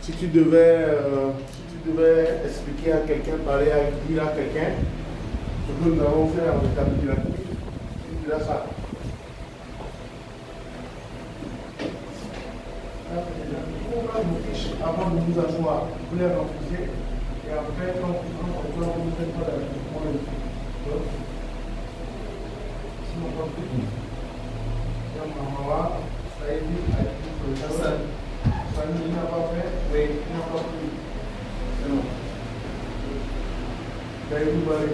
si tu devais expliquer à quelqu'un, dire à quelqu'un ce que nous avons fait en récapitulatif, tu diras ça. Avant de nous asseoir, vous les remplissez et après, quand vous ne faites pas la réponse, sinon, pas plus. Ça évite ça il n'a pas fait, oui, il n'a pas pris. C'est bon. Ça évite barré.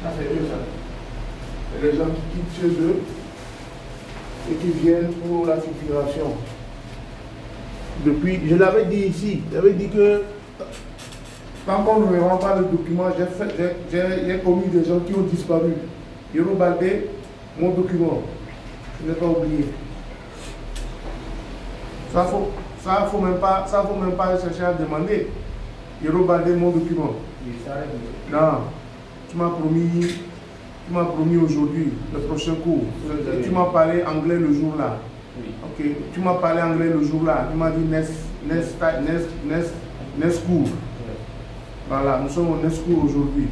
C'est mieux ça. Les gens qui quittent chez eux et qui viennent pour la figuration. Depuis, je l'avais dit ici, j'avais dit que tant qu'on ne me rend pas le document, j'ai commis des gens qui ont disparu. Ils ont baldé mon document. Je n'ai pas oublié. Ça faut même pas chercher à demander. Ils ont baldé mon document. Non, tu m'as promis aujourd'hui, le prochain cours. Tu m'as parlé anglais le jour-là. Oui. Ok, tu m'as parlé anglais le jour-là. Tu m'as dit next cours. Voilà, nous sommes au next cours aujourd'hui.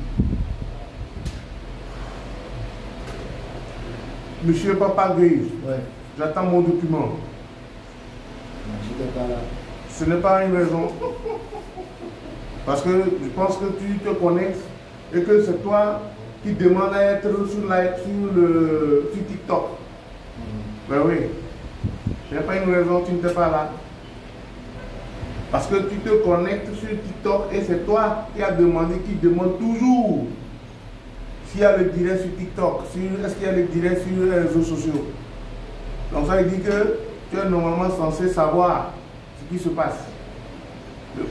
Monsieur Papa Grise, Ouais. j'attends mon document. J'étais pas là. Ce n'est pas une raison. Parce que je pense que tu te connectes et que c'est toi qui demandes à être sur TikTok. Ben oui. Ce n'est pas une raison, tu n'étais pas là. Parce que tu te connectes sur TikTok et c'est toi qui demande toujours s'il y a le direct sur TikTok, est-ce qu'il y a le direct sur les réseaux sociaux. Donc ça veut dire que tu es normalement censé savoir ce qui se passe.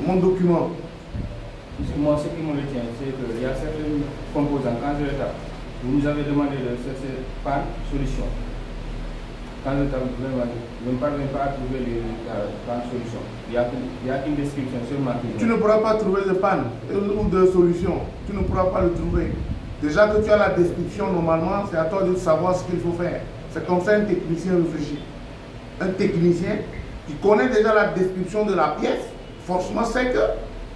Mon document. Moi, ce qui me retient, c'est qu'il y a certains composants. Quand je les tape, vous nous avez demandé de chercher panne, solution. Quand je tape, je ne parviens pas à trouver la panne, solution. Il y a une description seulement. Tu ne pourras pas trouver de panne ou de solution. Tu ne pourras pas le trouver. Déjà que tu as la description, normalement, c'est à toi de savoir ce qu'il faut faire. C'est comme ça un technicien réfléchit. Un technicien qui connaît déjà la description de la pièce, forcément sait que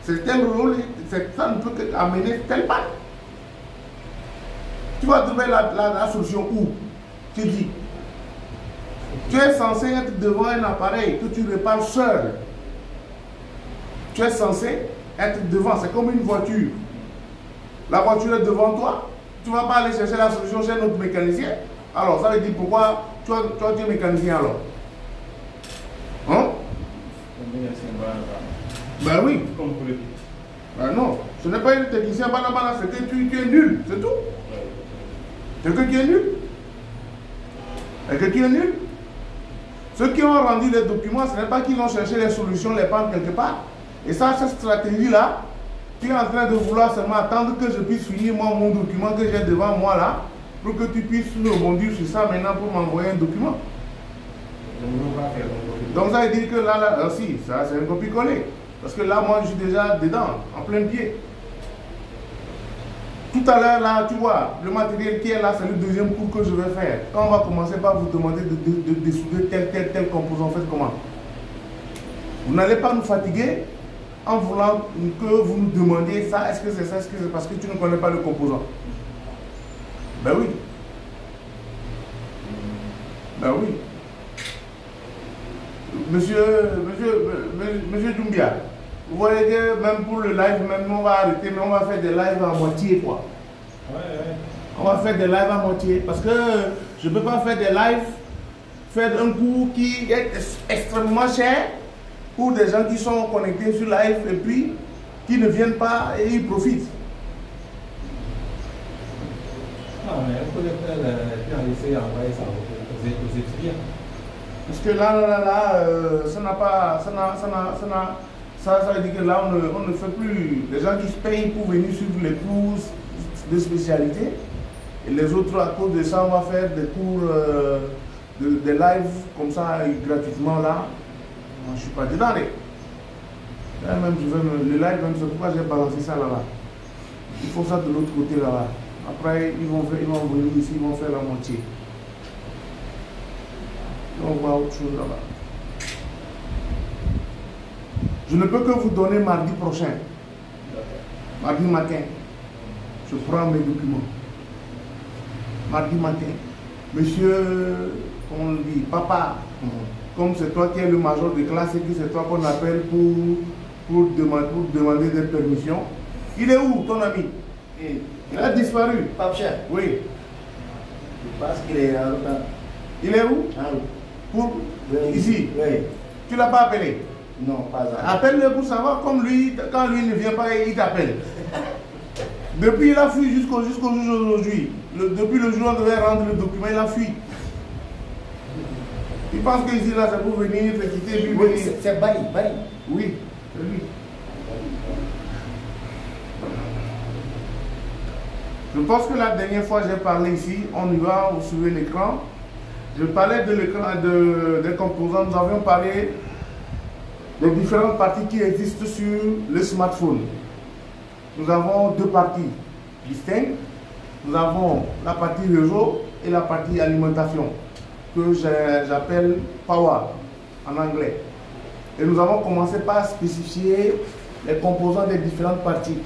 c'est tel rôle, ça ne peut qu'amener telle panne. Tu vas trouver la solution où? Tu dis. Tu es censé être devant un appareil que tu répares seul. Tu es censé être devant, c'est comme une voiture. La voiture est devant toi, tu ne vas pas aller chercher la solution chez notre mécanicien. Alors, ça veut dire pourquoi toi tu es mécanicien alors? Hein? Ben oui. Ben non, ce n'est pas un technicien, c'est que tu es nul, c'est tout. C'est que tu es nul. Et que tu es nul. Ceux qui ont rendu les documents, ce n'est pas qu'ils ont cherché les solutions, les pannes quelque part. Et ça, cette stratégie-là, tu es en train de vouloir seulement attendre que je puisse finir mon document que j'ai devant moi là, pour que tu puisses rebondir sur ça maintenant pour m'envoyer un document. Donc ça veut dire que là si, ça c'est un copier-coller. Parce que là, moi, je suis déjà dedans, en plein pied. Tout à l'heure, là, tu vois, le matériel qui est là, c'est le deuxième cours que je vais faire. Quand on va commencer par vous demander de dessouder tel composant, faites comment? Vous n'allez pas nous fatiguer en voulant que vous nous demandiez ça, est-ce que c'est ça, est-ce que c'est parce que tu ne connais pas le composant? Ben oui. Ben oui. Monsieur Doumbia, vous voyez que même pour le live, même on va arrêter, mais on va faire des lives à moitié quoi. Ouais. On va faire des lives à moitié parce que je ne peux pas faire des lives, faire un cours qui est extrêmement cher pour des gens qui sont connectés sur live et puis qui ne viennent pas et ils profitent. Non, mais il faut le faire, puis essayer d'envoyer ça aux étudiants. Parce que là, ça veut dire que là, on ne fait plus. Les gens qui se payent pour venir suivre les cours de spécialité. Et les autres, à cause de ça, on va faire des cours, des lives comme ça, gratuitement là. Moi, je ne suis pas dedans. Là, même, le live, même, c'est pourquoi j'ai balancé ça là-bas. Il faut ça de l'autre côté là-bas. Après, ils vont venir ici, ils vont faire la moitié. On voit autre chose là-bas. Je ne peux que vous donner mardi prochain. Mardi matin. Je prends mes documents. Mardi matin. Monsieur, on dit, papa, comme c'est toi qui es le major de classe et que c'est toi qu'on appelle pour demander des permissions. Il est où ton ami? Il a disparu. Pape Cher. Oui. Je pense qu'il est en retard. Il est où? En route. Pour Oui. ici. Oui. Tu ne l'as pas appelé? Non, pas encore. Appelle-le pour savoir, comme lui, quand lui ne vient pas, il t'appelle. Depuis, il a fui jusqu'au jour d'aujourd'hui. Depuis le jour où on devait rendre le document, il a fui. Il pense que ici, là, c'est pour venir, te quitter, lui Oui, venir. c'est Barry. Oui, c'est lui. Je pense que la dernière fois j'ai parlé ici, on y va, vous suivez l'écran. Je parlais de l'écran, des composants, nous avions parlé des différentes parties qui existent sur le smartphone. Nous avons deux parties distinctes. Nous avons la partie réseau et la partie alimentation, que j'appelle Power en anglais. Et nous avons commencé par spécifier les composants des différentes parties.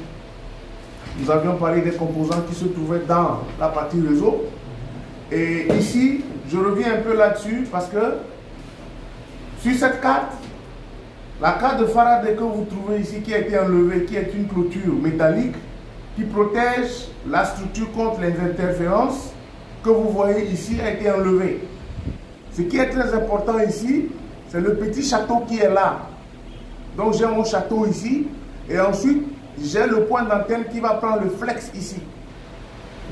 Nous avions parlé des composants qui se trouvaient dans la partie réseau. Et ici, je reviens un peu là-dessus parce que sur cette carte, la carte de Faraday que vous trouvez ici qui a été enlevée, qui est une clôture métallique qui protège la structure contre les interférences que vous voyez ici a été enlevée. Ce qui est très important ici, c'est le petit château qui est là. Donc j'ai mon château ici et ensuite j'ai le point d'antenne qui va prendre le flex ici.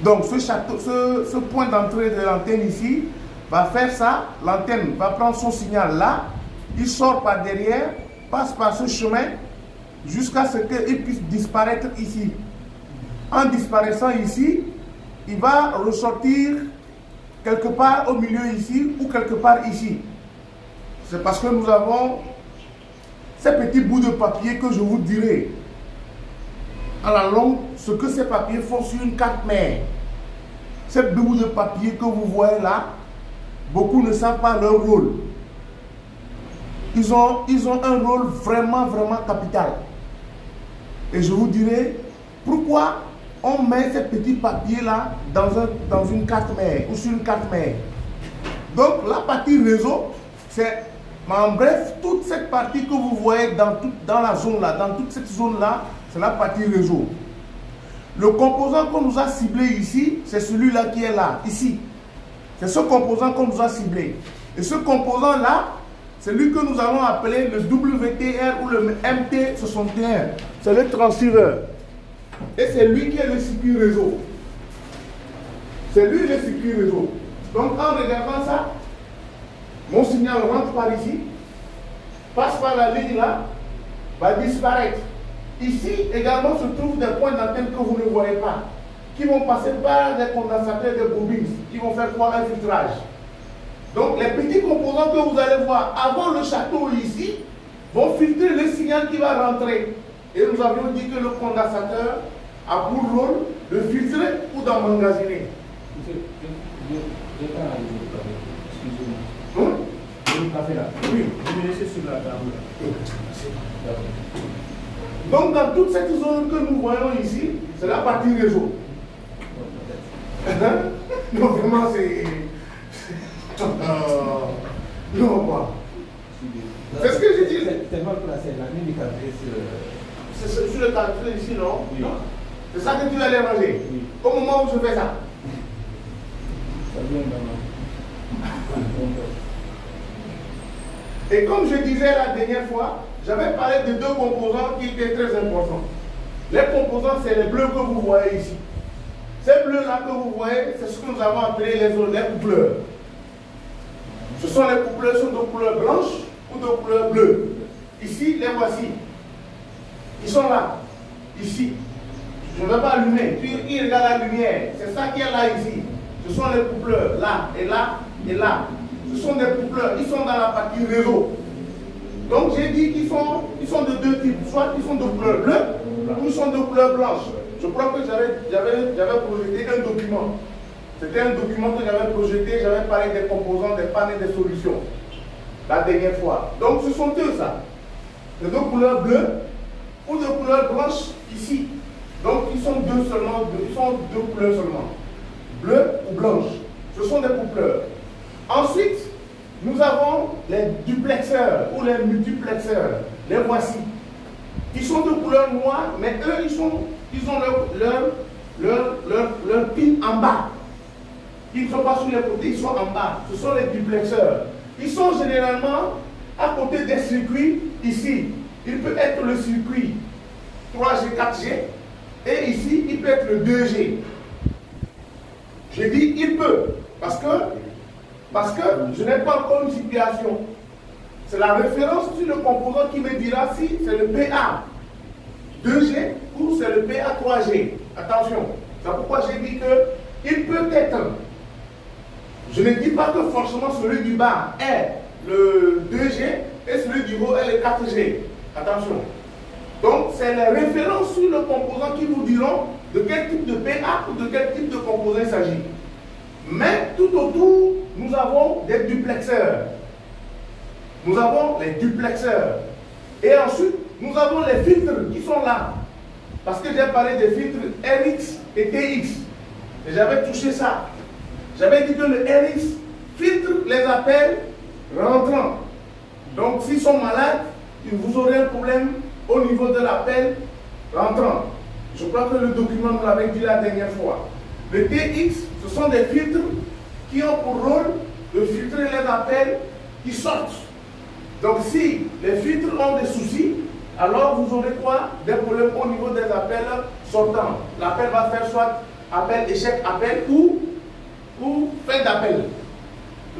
Donc ce point d'entrée de l'antenne ici va faire ça, l'antenne va prendre son signal là, il sort par derrière, passe par ce chemin jusqu'à ce qu'il puisse disparaître ici. En disparaissant ici, il va ressortir quelque part au milieu ici ou quelque part ici. C'est parce que nous avons ces petits bouts de papier que je vous dirai à la longue ce que ces papiers font sur une carte mère. Ces bouts de papier que vous voyez là, beaucoup ne savent pas leur rôle. Ils ont un rôle vraiment capital. Et je vous dirai pourquoi on met ces petits papiers là dans une carte mère ou sur une carte mère. Donc la partie réseau, c'est en bref toute cette partie que vous voyez dans la zone là, dans toute cette zone là, c'est la partie réseau. Le composant qu'on nous a ciblé ici, c'est celui-là qui est là, ici. C'est ce composant qu'on nous a ciblé. Et ce composant-là, c'est lui que nous allons appeler le WTR ou le MT61. C'est le transceveur. Et c'est lui qui est le circuit réseau. C'est lui le circuit réseau. Donc en regardant ça, mon signal rentre par ici, passe par la ligne là, va disparaître. Ici également se trouvent des points d'antenne que vous ne voyez pas, qui vont passer par des condensateurs de bobines, qui vont faire quoi? Un filtrage. Donc les petits composants que vous allez voir avant le château ici vont filtrer le signal qui va rentrer. Et nous avions dit que le condensateur a pour rôle de filtrer ou d'emmagasiner. Excusez-moi. Le café là. Oui, je vais laisser sur la table. Donc dans toute cette zone que nous voyons ici, c'est la partie réseau. Non, vraiment c'est... non, quoi. C'est ce que je dis. C'est mal placé, la ligne du calendrier C'est sur le calendrier ici, non? Oui. C'est ça que tu vas aller ranger? Oui. Au moment où je fais ça? Ça vient dans Et comme je disais la dernière fois, j'avais parlé de deux composants qui étaient très importants. Les composants, c'est les bleus que vous voyez ici. Ces bleus-là que vous voyez, c'est ce que nous avons appelé les coupleurs. Ce sont les coupleurs sont de couleur blanche ou de couleur bleue. Ici, les voici. Ils sont là. Ici. Je ne vais pas allumer. Ils regardent la lumière. C'est ça qui est là ici. Ce sont les coupleurs. Là et là et là. Ce sont des coupleurs. Ils sont dans la partie réseau. Donc j'ai dit qu'ils sont de deux types. Soit ils sont de couleur bleue ou ils sont de couleur blanche. Je crois que j'avais projeté un document C'était un document que j'avais projeté, j'avais parlé des composants, des pannes et des solutions la dernière fois. Donc ce sont eux ça. Les deux couleurs bleues ou deux couleurs blanches ici. Donc ils sont deux seulement, ils sont deux couleurs seulement. Bleu ou blanche. Ce sont des couleurs. Ensuite, nous avons les duplexeurs ou les multiplexeurs. Les voici. Ils sont de couleur noire, mais eux, ils ont leur pin en bas. Ils ne sont pas sur les côtés, ils sont en bas. Ce sont les duplexeurs. Ils sont généralement à côté des circuits ici. Il peut être le circuit 3G, 4G. Et ici, il peut être le 2G. Je dis il peut. Parce que je n'ai pas encore une situation. C'est la référence sur le composant qui me dira si c'est le PA 2G ou c'est le PA 3G. Attention. C'est pourquoi j'ai dit qu'il peut être. Je ne dis pas que forcément celui du bas est le 2G et celui du haut est le 4G. Attention. Donc, c'est les références sur le composant qui vous diront de quel type de PA ou de quel type de composant il s'agit. Mais tout autour, nous avons des duplexeurs. Nous avons les duplexeurs. Et ensuite, nous avons les filtres qui sont là. Parce que j'ai parlé des filtres RX et TX. Et j'avais touché ça. J'avais dit que le RX filtre les appels rentrants. Donc, s'ils sont malades, vous aurez un problème au niveau de l'appel rentrant. Je crois que le document nous l'avait dit la dernière fois. Le TX, ce sont des filtres qui ont pour rôle de filtrer les appels qui sortent. Donc si les filtres ont des soucis, alors vous aurez quoi? Des problèmes au niveau des appels sortants. L'appel va faire soit appel, échec, appel ou fin d'appel.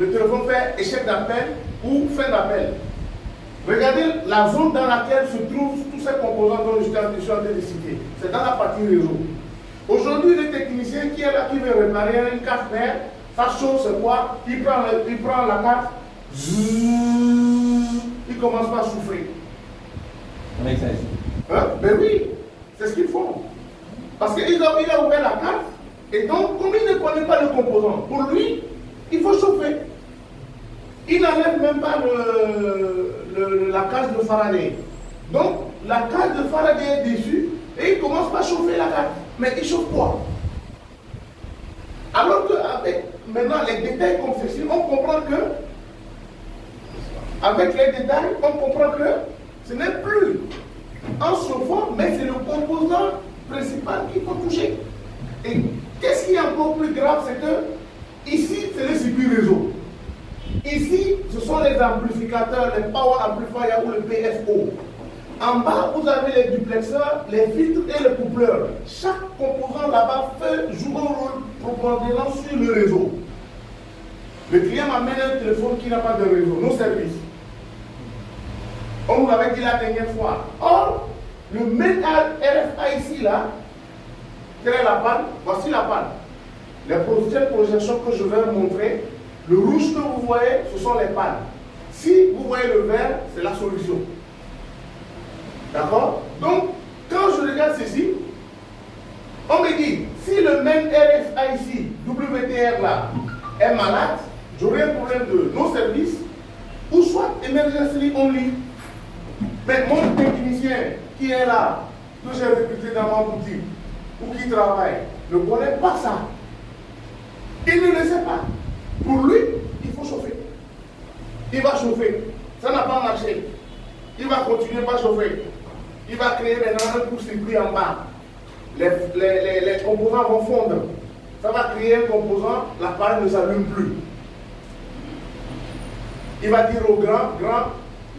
Le téléphone fait échec d'appel ou fin d'appel. Regardez la zone dans laquelle se trouvent tous ces composants dont je suis en train de citer. C'est dans la partie réseau. Aujourd'hui, le technicien qui est là, qui veut réparer une carte mère, sa chose c'est quoi? Il prend la carte, il commence par souffler. Avec ça ici. Hein? Ben oui, c'est ce qu'ils font. Parce qu'il a ouvert la carte, et donc, comme il ne connaît pas le composant, pour lui, il faut chauffer. Il n'enlève même pas la case de Faraday. Donc, la case de Faraday est dessus, et il commence par chauffer la carte. Mais il chauffe quoi? Alors qu'avec maintenant les détails comme ceci, on comprend que, avec les détails, on comprend que ce n'est plus en chauffant, mais c'est le composant principal qu'il faut toucher. Et qu'est-ce qui est encore plus grave, c'est que ici, c'est le circuit réseau. Ici, ce sont les amplificateurs, les power amplifiers ou le PFO. En bas, vous avez les duplexeurs, les filtres et les coupleurs. Chaque composant là-bas joue un rôle prépondérant sur le réseau. Le client m'amène un téléphone qui n'a pas de réseau, nos services. On nous l'avait dit la dernière fois. Or, le main RFA ici, là, quelle est la panne? Voici la panne. Les projections que je vais vous montrer, le rouge que vous voyez, ce sont les pannes. Si vous voyez le vert, c'est la solution. D'accord? Donc, quand je regarde ceci, on me dit, si le même RFA ici, WTR là, est malade, j'aurai un problème de nos services, ou soit emergency only. Mais mon technicien qui est là, que j'ai recruté dans ma boutique, ou qui travaille, ne connaît pas ça. Il ne le sait pas. Pour lui, il faut chauffer. Il va chauffer. Ça n'a pas marché. Il va continuer par chauffer. Il va créer maintenant un court-circuit en bas. Les composants vont fondre. Ça va créer un composant, l'appareil ne s'allume plus. Il va dire au grand,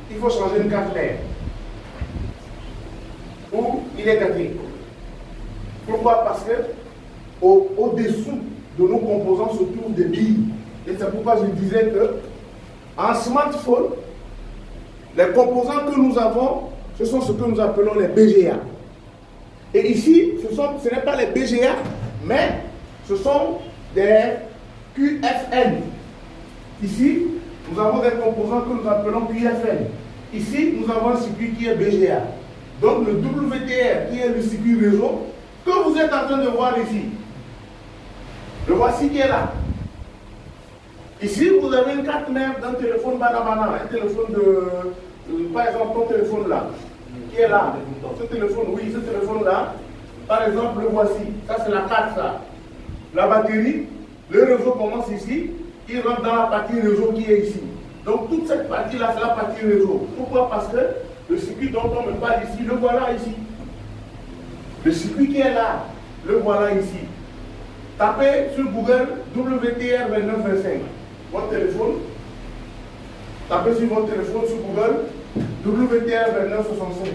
il faut changer une carte mère. Ou il est gâté. Pourquoi? Parce que au-dessous de nos composants se trouvent des billes. Et c'est pourquoi je disais que en smartphone, les composants que nous avons, ce sont ce que nous appelons les BGA. Et ici, ce n'est pas les BGA, mais ce sont des QFN. Ici, nous avons des composants que nous appelons QFN. Ici, nous avons un circuit qui est BGA. Donc le WTR, qui est le circuit réseau, que vous êtes en train de voir ici. Le voici qui est là. Ici, vous avez une carte mère d'un téléphone banana, un téléphone par exemple, ton téléphone là, qui est là. Ce téléphone, oui, ce téléphone-là, par exemple, le voici. Ça, c'est la carte, ça. La batterie, le réseau commence ici, il rentre dans la partie réseau qui est ici. Donc, toute cette partie-là, c'est la partie réseau. Pourquoi? Parce que le circuit dont on me parle ici, le voilà ici. Le circuit qui est là, le voilà ici. Tapez sur Google WTR 2925. Votre téléphone. Tapez sur votre téléphone sur Google WTR 2965.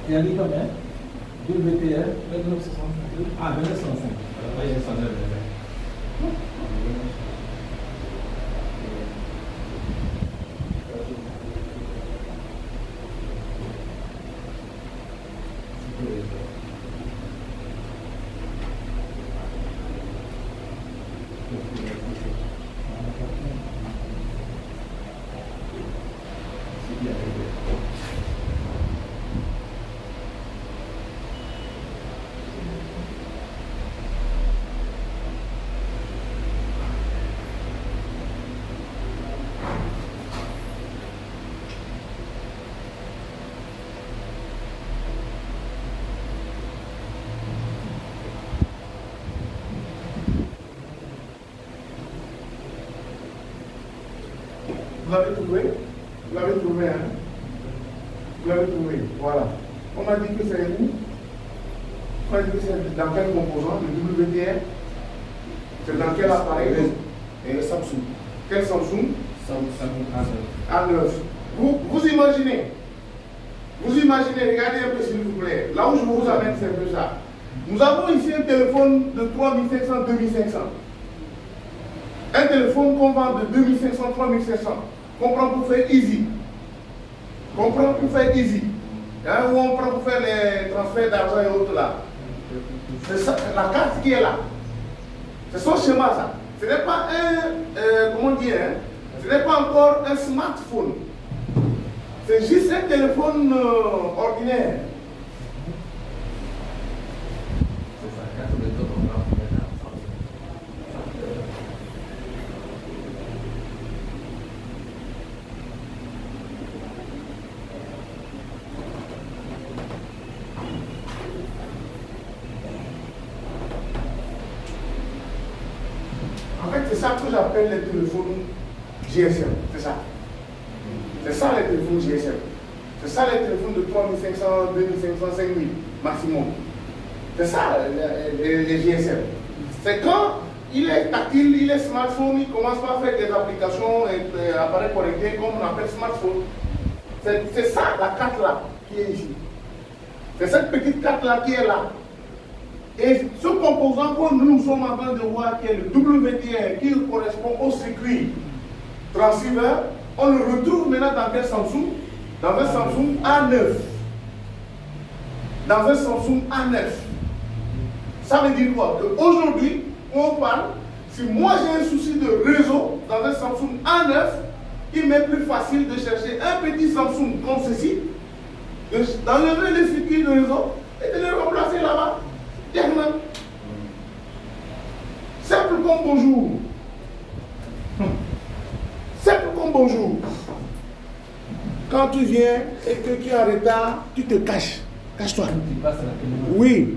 Il y a dit combien? 2 BTR, 2965. Ah, 2965. Alors, il y a 109 BTR. Vous l'avez trouvé? Vous l'avez trouvé, hein? Vous l'avez trouvé, voilà. On a dit que c'est où? On a dit que c'est dans quel composant? Le WTR? C'est dans quel appareil? Et le Samsung. Quel Samsung? Samsung A9. Vous imaginez? Vous imaginez, regardez un peu s'il vous plaît. Là où je vous amène, c'est un peu ça. Nous avons ici un téléphone de 3500, 2500. Un téléphone qu'on vend de 2500, 3500. Qu'on prend pour faire easy. Qu'on prend pour faire easy. Hein, où on prend pour faire les transferts d'argent et autres là. C'est ça, la carte qui est là. C'est son schéma ça. Ce n'est pas un, comment dire, hein? Ce n'est pas encore un smartphone. C'est juste un téléphone ordinaire. C'est ça, 4 méthodes on va mettre en France. En fait, c'est ça que j'appelle les téléphones GSM. C'est ça. ça les téléphones GSM. C'est ça les téléphones de 3500, 2500, 5000 maximum. C'est ça les GSM. C'est quand il est tactile, il est smartphone, il commence par faire des applications et appareils connectés comme on appelle smartphone. C'est ça la carte là qui est ici. C'est cette petite carte là qui est là. Et ce composant que nous sommes en train de voir qui est le WTR qui correspond au circuit transceiver, on le retrouve maintenant dans un Samsung, A9. Dans un Samsung A9. Ça veut dire quoi? Qu'aujourd'hui, on parle, si moi j'ai un souci de réseau dans un Samsung A9, il m'est plus facile de chercher un petit Samsung comme ceci, d'enlever les circuits de réseau et de les remplacer là-bas. Simple comme bonjour. Simple comme bonjour. Quand tu viens et que tu es en retard, tu te caches. Cache-toi. Oui.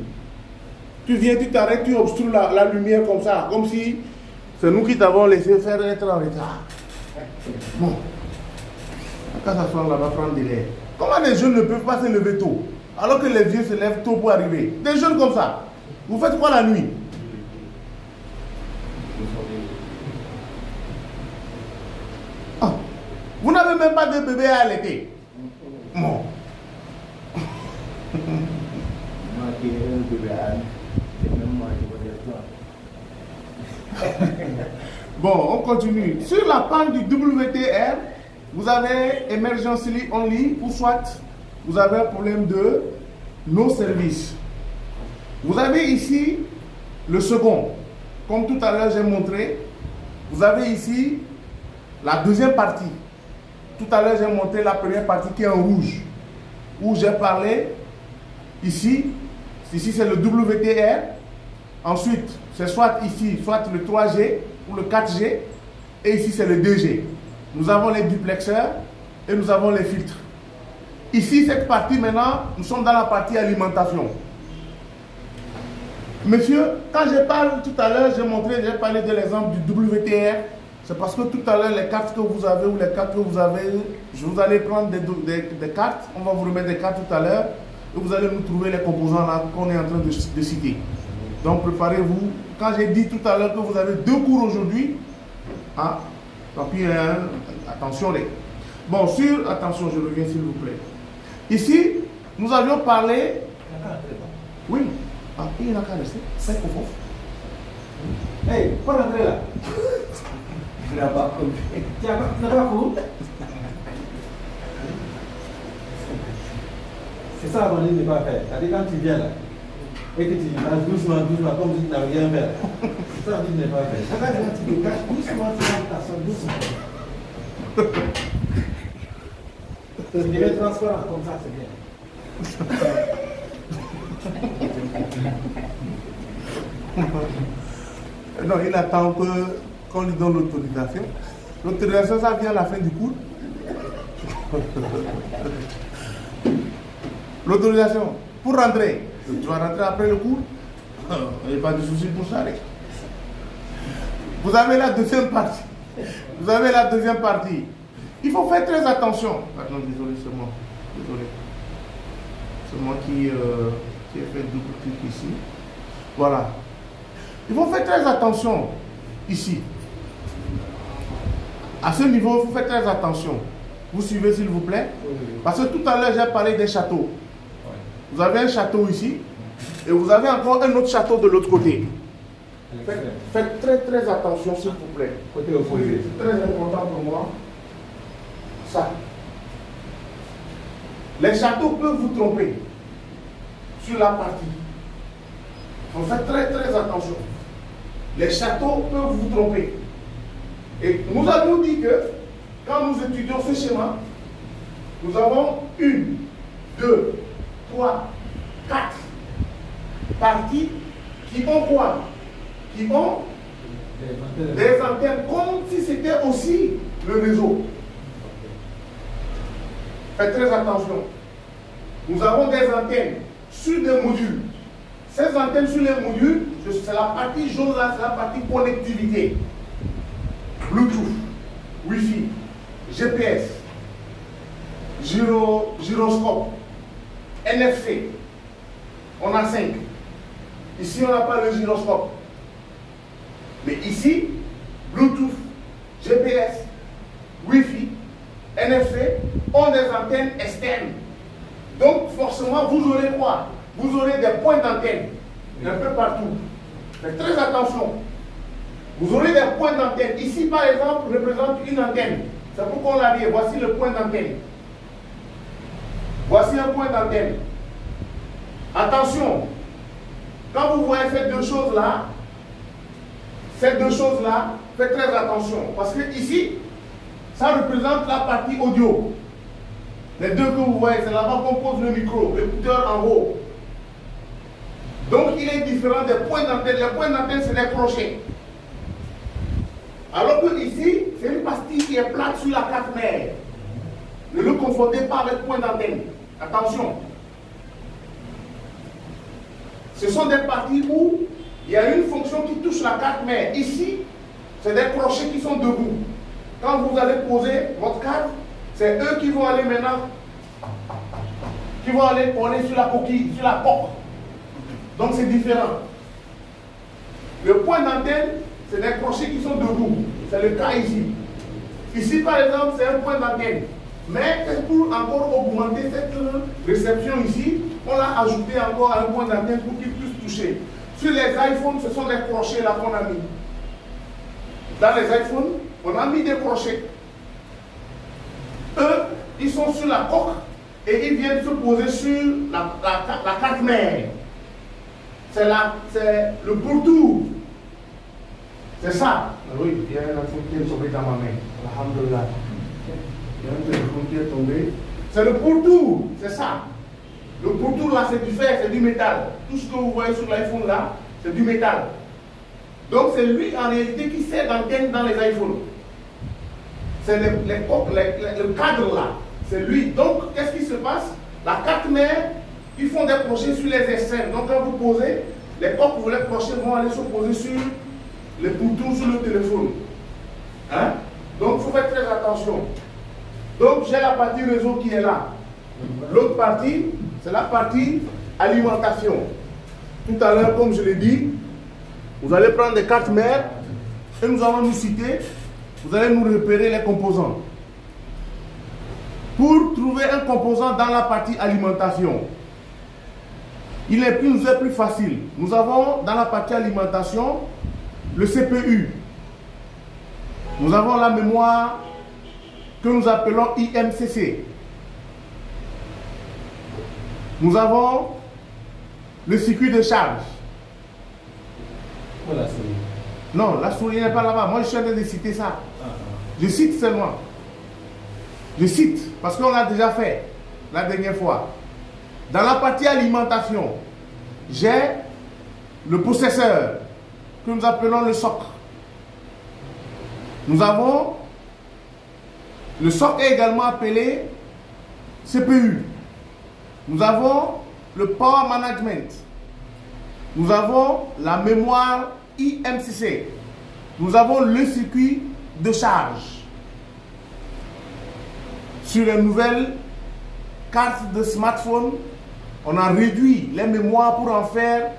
Tu viens, tu t'arrêtes, tu obstrues la lumière comme ça, comme si c'est nous qui t'avons laissé faire être en retard. Bon. Quand ça soit là-bas, prendre des l'air. Comment les jeunes ne peuvent pas se lever tôt, alors que les vieux se lèvent tôt pour arriver? Des jeunes comme ça. Vous faites quoi la nuit? Ah. Vous n'avez même pas de bébé à allaiter. Bon. Moi qui ai un bébé à allaiter, même moi je vois des plans. Bon, on continue. Sur la panne du WTR, vous avez Emergency Only ou soit vous avez un problème de no service. Vous avez ici le second. Comme tout à l'heure j'ai montré, vous avez ici la deuxième partie. Tout à l'heure j'ai montré la première partie qui est en rouge, où j'ai parlé ici c'est le WTR. Ensuite, c'est soit ici, soit le 3G ou le 4G. Et ici, c'est le 2G. Nous avons les duplexeurs et nous avons les filtres. Ici, cette partie maintenant, nous sommes dans la partie alimentation. Monsieur, quand je parle tout à l'heure, j'ai parlé de l'exemple du WTR. C'est parce que tout à l'heure, les cartes que vous avez ou les cartes que vous avez, vous allez prendre des cartes. On va vous remettre des cartes tout à l'heure. Et vous allez nous trouver les composants là qu'on est en train de citer. Donc préparez-vous. Quand j'ai dit tout à l'heure que vous avez 2 cours aujourd'hui, hein, tant pis, hein, attention. Bon, attention, je reviens s'il vous plaît. Ici, nous avions parlé. Oui. Ah, il n'a qu'à rester. C'est au fond. Hey, pas rentrer là. Je n'ai pas compris. Tu n'as pas compris? C'est ça qu'on dit de ne pas faire. C'est-à-dire quand tu viens là, et que tu marches doucement, comme si tu n'avais rien fait. C'est ça qu'on dit de ne pas faire. Quand tu te caches doucement, tu vas t'asseoir doucement. Tu devais transparent, comme ça c'est bien. Non, il attend qu'on lui donne l'autorisation. L'autorisation, ça vient à la fin du cours. L'autorisation pour rentrer. Tu vas rentrer après le cours. Il n'y a pas de souci pour ça. Vous avez la deuxième partie. Il faut faire très attention. Pardon, désolé, c'est moi. Désolé. C'est moi qui ai fait double clic ici. Voilà. Il faut faire très attention ici. À ce niveau, il faut faire très attention. Vous suivez s'il vous plaît? Parce que tout à l'heure, j'ai parlé des châteaux. Vous avez un château ici et vous avez encore un autre château de l'autre côté. Faites très très attention s'il vous plaît. Côté opposé. C'est très important pour moi. Ça. Les châteaux peuvent vous tromper sur la partie. Il faut faire très très attention. Les châteaux peuvent vous tromper. Et nous avons dit que quand nous étudions ce schéma, nous avons 1, 2, 3, 4 parties qui ont quoi? Qui ont des antennes comme si c'était aussi le réseau. Faites très attention. Nous avons des antennes sur des modules. Ces antennes sur les modules, c'est la partie jaune là, c'est la partie connectivité. Bluetooth, Wi-Fi, GPS. gyroscope, NFC. On a 5. Ici, on n'a pas le gyroscope. Mais ici, Bluetooth, GPS, Wi-Fi, NFC ont des antennes externes. Donc, forcément, vous aurez quoi? Vous aurez des points d'antenne un peu partout. Faites très attention. Vous aurez des points d'antenne. Ici, par exemple, représente une antenne. C'est pourquoi on l'a dit. Voici le point d'antenne. Voici un point d'antenne. Attention. Quand vous voyez ces deux choses-là, faites très attention. Parce que ici, ça représente la partie audio. Les deux que vous voyez, c'est là-bas qu'on pose le micro, l'écouteur en haut. Donc, il est différent des points d'antenne. Les points d'antenne, c'est des crochets. Alors que ici, c'est une pastille qui est plate sur la carte mère. Ne le confondez pas avec point d'antenne. Attention. Ce sont des parties où il y a une fonction qui touche la carte mère. Ici, c'est des crochets qui sont debout. Quand vous allez poser votre carte, c'est eux qui vont aller maintenant, qui vont aller coller sur la coquille, sur la coque. Donc c'est différent. Le point d'antenne, c'est des crochets qui sont debout. C'est le cas ici. Ici, par exemple, c'est un point d'antenne. Mais pour encore augmenter cette réception ici, on l'a ajouté encore à un point d'antenne pour qu'il puisse toucher. Sur les iPhones, ce sont des crochets là qu'on a mis. Dans les iPhones, on a mis des crochets. Eux, ils sont sur la coque et ils viennent se poser sur la carte mère. C'est le pourtour. C'est ça. Oui, il y a un iPhone qui est tombé dans ma main. Alhamdulillah. Il y a un téléphone qui est tombé. C'est le pourtour, c'est ça. Le pourtour là, c'est du fer, c'est du métal. Tout ce que vous voyez sur l'iPhone là, c'est du métal. Donc c'est lui en réalité qui sert d'antenne dans les iPhones. C'est le cadre là. C'est lui. Donc qu'est-ce qui se passe? La carte mère, ils font des crochets sur les extrêmes. Donc quand vous posez, les coques ou les crochets vont aller se poser sur les pourtours sur le téléphone. Hein? Donc il faut faire très attention. Donc j'ai la partie réseau qui est là. L'autre partie, c'est la partie alimentation. Tout à l'heure, comme je l'ai dit, vous allez prendre des cartes mères et nous allons nous citer, vous allez nous repérer les composants. Pour trouver un composant dans la partie alimentation, il nous est plus facile. Nous avons dans la partie alimentation le CPU. Nous avons la mémoire que nous appelons IMCC. Nous avons le circuit de charge. Où la souris? Non, la souris n'est pas là-bas. Moi, je suis en train de citer ça. Je cite seulement. Je cite, parce qu'on l'a déjà fait la dernière fois. Dans la partie alimentation, j'ai le processeur, que nous appelons le socle. Nous avons le socle est également appelé CPU. Nous avons le power management. Nous avons la mémoire IMCC. Nous avons le circuit de charge. Sur les nouvelles cartes de smartphone, on a réduit les mémoires pour en faire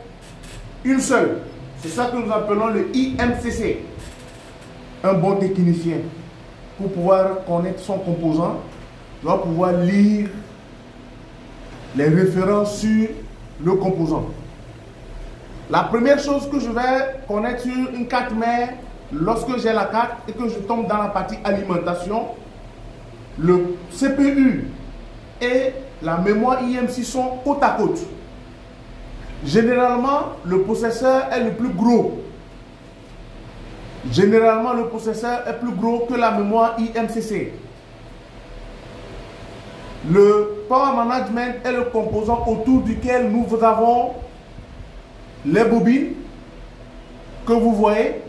une seule. C'est ça que nous appelons le IMCC. Un bon technicien, pour pouvoir connaître son composant, doit pouvoir lire les références sur le composant. La première chose que je vais connaître sur une carte mère, lorsque j'ai la carte et que je tombe dans la partie alimentation, le CPU et la mémoire IMC sont côte à côte. Généralement, le processeur est le plus gros. Généralement, le processeur est plus gros que la mémoire IMCC. Le power management est le composant autour duquel nous avons les bobines que vous voyez.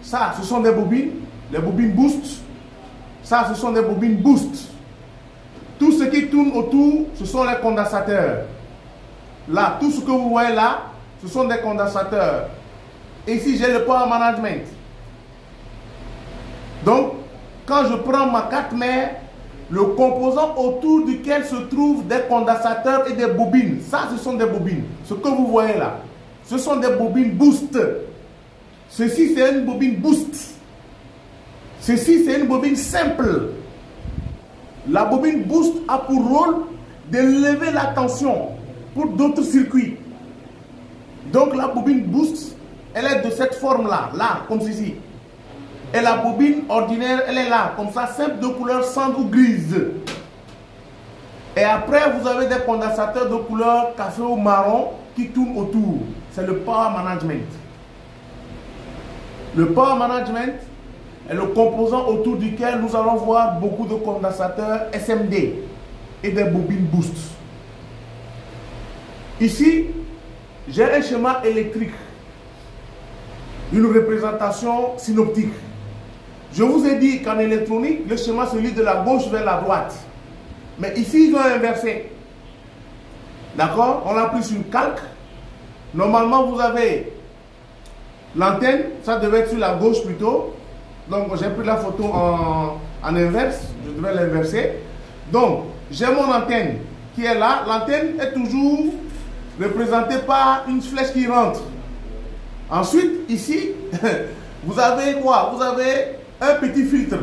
Ça, ce sont des bobines, les bobines boost. Ça, ce sont des bobines boost. Tout ce qui tourne autour, ce sont les condensateurs. Là, tout ce que vous voyez là, ce sont des condensateurs. Et ici, j'ai le power management. Donc, quand je prends ma carte mère, le composant autour duquel se trouvent des condensateurs et des bobines. Ça, ce sont des bobines. Ce que vous voyez là, ce sont des bobines boost. Ceci, c'est une bobine boost. Ceci, c'est une bobine simple. La bobine boost a pour rôle d'élever la tension pour d'autres circuits. Donc, la bobine boost, elle est de cette forme-là, là, comme ceci. Et la bobine ordinaire, elle est là, comme ça, simple de couleur cendre ou grise. Et après, vous avez des condensateurs de couleur café ou marron qui tournent autour. C'est le power management. Le power management est le composant autour duquel nous allons voir beaucoup de condensateurs SMD et des bobines boost. Ici, j'ai un schéma électrique, une représentation synoptique. Je vous ai dit qu'en électronique, le schéma se lit de la gauche vers la droite. Mais ici, ils ont inversé. D'accord? On a pris sur une calque. Normalement, vous avez l'antenne, ça devait être sur la gauche plutôt. Donc, j'ai pris la photo en inverse. Je devais l'inverser. Donc, j'ai mon antenne qui est là. L'antenne est toujours représentée par une flèche qui rentre. Ensuite, ici, vous avez quoi? Vous avez un petit filtre.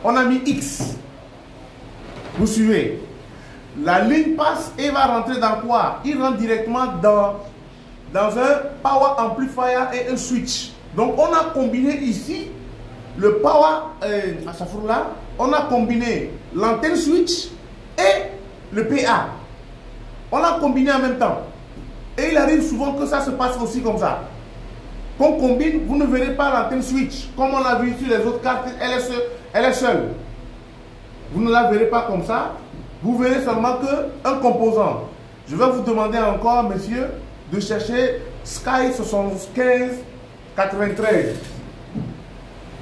On a mis X. Vous suivez. La ligne passe et va rentrer dans quoi? Il rentre directement dans un power amplifier et un switch. Donc on a combiné ici le power à sa fourre là. On a combiné l'antenne switch et le PA. On l'a combiné en même temps. Et il arrive souvent que ça se passe aussi comme ça. Qu'on combine, vous ne verrez pas l'antenne switch. Comme on l'a vu sur les autres cartes, elle est seule. Vous ne la verrez pas comme ça. Vous verrez seulement qu'un composant. Je vais vous demander encore, messieurs, de chercher Sky 7593.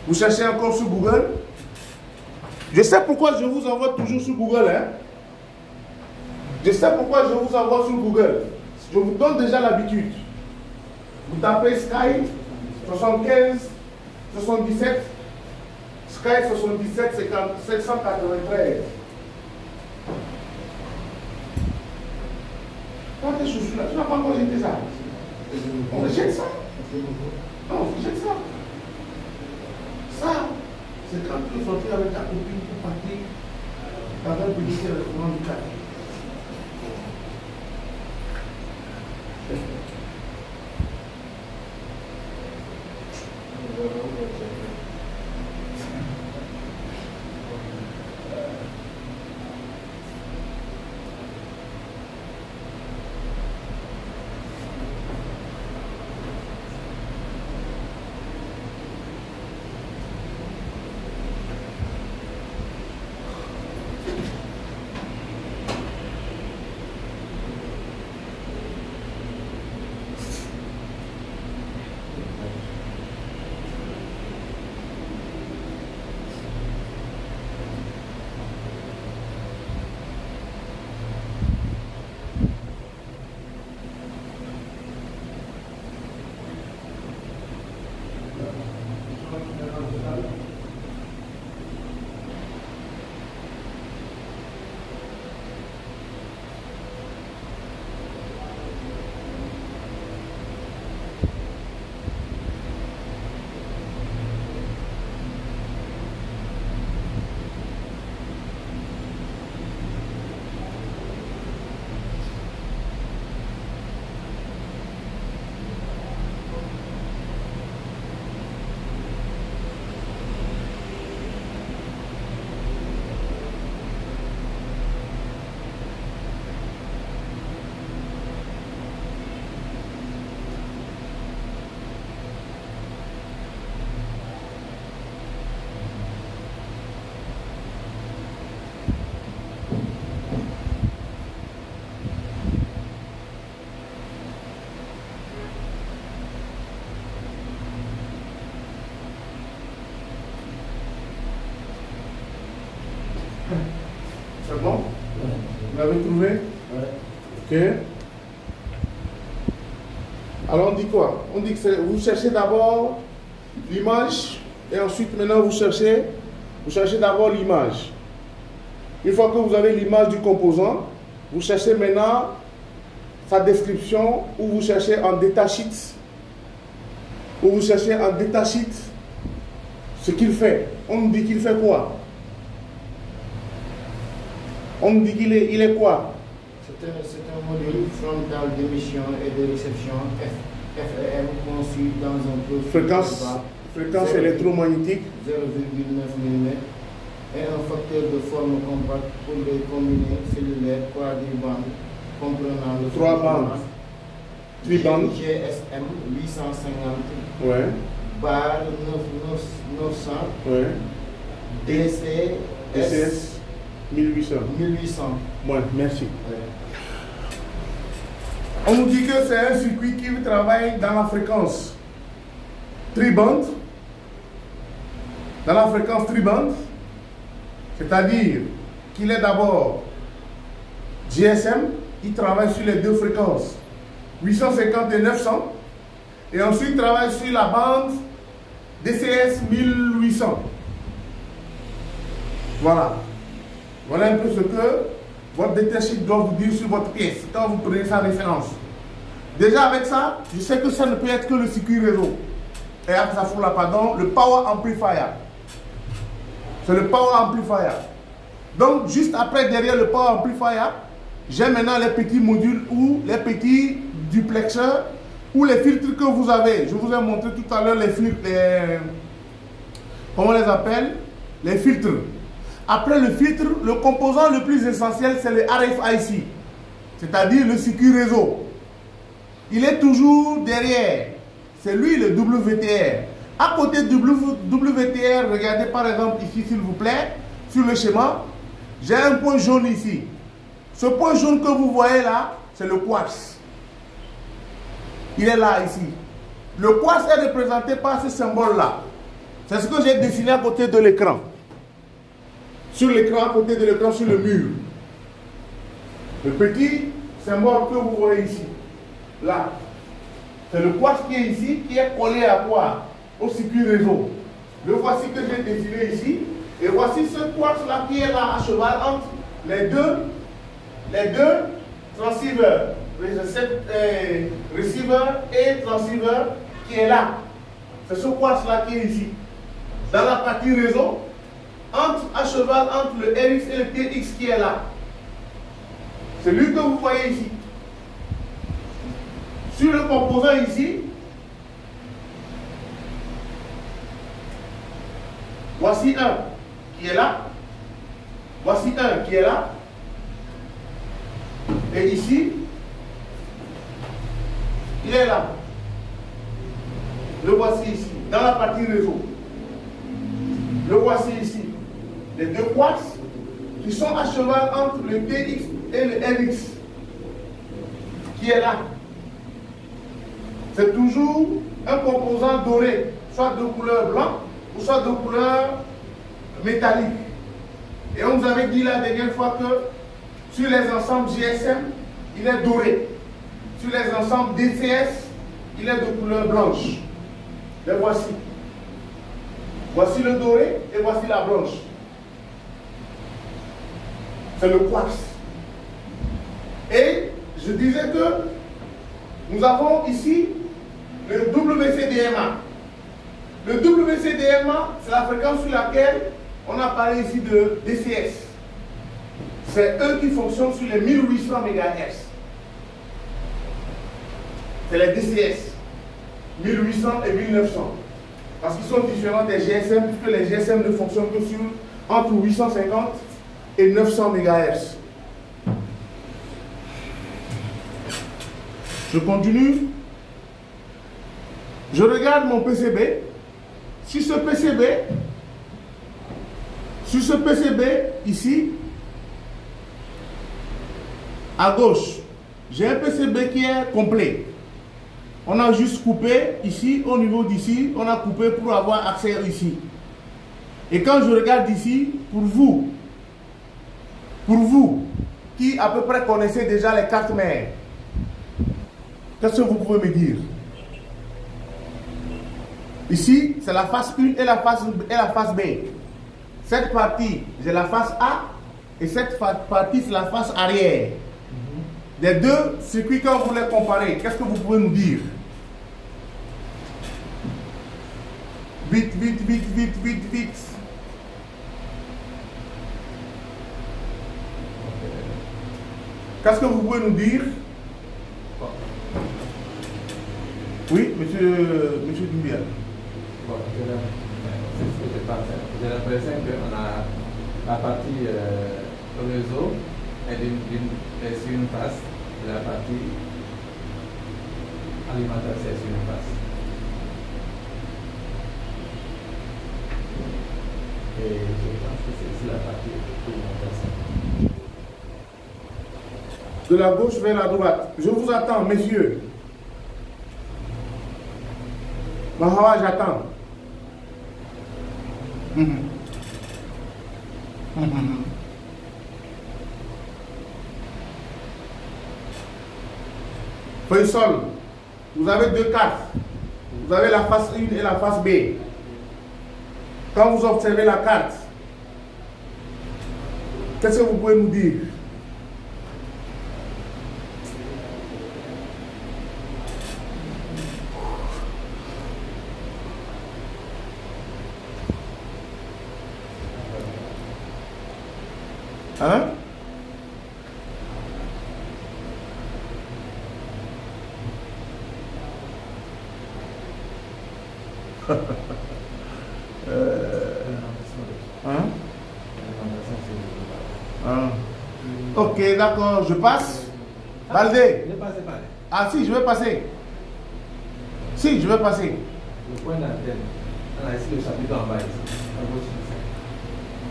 Vous cherchez encore sur Google. Je sais pourquoi je vous envoie toujours sur Google. Hein? Je sais pourquoi je vous envoie sur Google. Je vous donne déjà l'habitude. Vous tapez Sky 75 77 Sky 77 793. Quand tes chaussures là, tu n'as pas encore jeté ça. On rejette ça. Non, on rejette ça. Ça, c'est quand tu es sorti avec ta copine pour partir dans un petit restaurant du quartier. C'est bon? Vous l'avez trouvé? Ok. Alors on dit quoi? On dit que vous cherchez d'abord l'image et ensuite maintenant vous cherchez d'abord l'image. Une fois que vous avez l'image du composant, vous cherchez maintenant sa description, ou vous cherchez en datasheet, ce qu'il fait. On nous dit qu'il fait quoi? On nous dit qu'il est quoi? C'est un module frontal d'émission et de réception FEM conçu dans un fréquence électromagnétique 0,9 mm et un facteur de forme compacte pour les combinés cellulaires quadribandes comprenant le 3 bandes. Tribandes. GSM 850 Ouais. bar 900 Ouais. DCS 1800. 1800. Ouais, merci. Ouais. On nous dit que c'est un circuit qui travaille dans la fréquence tribande. Dans la fréquence tribande, c'est-à-dire qu'il est d'abord GSM, il travaille sur les deux fréquences, 850 et 900, et ensuite il travaille sur la bande DCS 1800. Voilà. Voilà un peu ce que votre datasheet doit vous dire sur votre pièce quand vous prenez sa référence. Déjà avec ça, je sais que ça ne peut être que le circuit réseau. Et après ça fout là, pardon, le power amplifier. C'est le power amplifier. Donc juste après, derrière le power amplifier, j'ai maintenant les petits modules ou les petits duplexeurs ou les filtres que vous avez. Je vous ai montré tout à l'heure les filtres, comment on les appelle? Les filtres. Après le filtre, le composant le plus essentiel, c'est le RFIC, c'est-à-dire le circuit réseau. Il est toujours derrière. C'est lui le WTR. À côté du WTR, regardez par exemple ici, s'il vous plaît, sur le schéma, j'ai un point jaune ici. Ce point jaune que vous voyez là, c'est le quartz. Il est là, ici. Le quartz est représenté par ce symbole-là. C'est ce que j'ai dessiné à côté de l'écran. Sur l'écran, à côté de l'écran, sur le mur. Le petit symbole que vous voyez ici, là, c'est le quartz qui est ici, qui est collé à quoi? Au circuit réseau. Le voici que j'ai dessiné ici. Et voici ce quartz-là qui est là à cheval entre les deux transceivers, receiver et transceiver qui est là. C'est ce quartz-là qui est ici. Dans la partie réseau, à cheval entre le RX et le TX qui est là. C'est lui que vous voyez ici. Sur le composant ici, voici un qui est là. Voici un qui est là. Et ici, il est là. Le voici ici, dans la partie réseau. Le voici ici. Les deux quartz qui sont à cheval entre le TX et le RX qui est là. C'est toujours un composant doré, soit de couleur blanc ou soit de couleur métallique. Et on vous avait dit la dernière fois que sur les ensembles GSM, il est doré. Sur les ensembles DCS, il est de couleur blanche. Les voici. Voici le doré et voici la blanche. C'est le quartz. Et je disais que nous avons ici le WCDMA. Le WCDMA, c'est la fréquence sur laquelle on a parlé ici de DCS. C'est eux qui fonctionnent sur les 1800 MHz. C'est les DCS. 1800 et 1900. Parce qu'ils sont différents des GSM, puisque les GSM ne fonctionnent que sur entre 850 et 900 MHz. Je continue. Je regarde mon PCB. Sur ce PCB, ici, à gauche, j'ai un PCB qui est complet. On a juste coupé ici, au niveau d'ici, on a coupé pour avoir accès ici. Et quand je regarde ici, pour vous qui à peu près connaissez déjà les cartes mères, qu'est-ce que vous pouvez me dire? Ici, c'est la face 1 et la face B. Cette partie, j'ai la face A et cette partie, c'est la face arrière. Les deux circuits, quand vous les comparez, qu'est-ce que vous pouvez nous dire? Vite, vite, vite, vite, vite, vite. Qu'est-ce que vous pouvez nous dire? Oui, monsieur Doumbia. Bon, c'est ce que je pense. J'ai l'impression qu'on a la partie réseau est sur une face et la partie alimentaire c'est sur une face. Et je pense que c'est ici la partie alimentation. De la gauche vers la droite. Je vous attends, messieurs. Mahawa, j'attends. Faisal, vous avez deux cartes. Vous avez la face 1 et la face B. Quand vous observez la carte, qu'est-ce que vous pouvez nous dire? Hein? Hein? Ok, d'accord, je passe. Baldé. Ah si, je vais passer. Si, je vais passer. Le point d'antenne, on a ici le chapitre en bas ici. À gauche,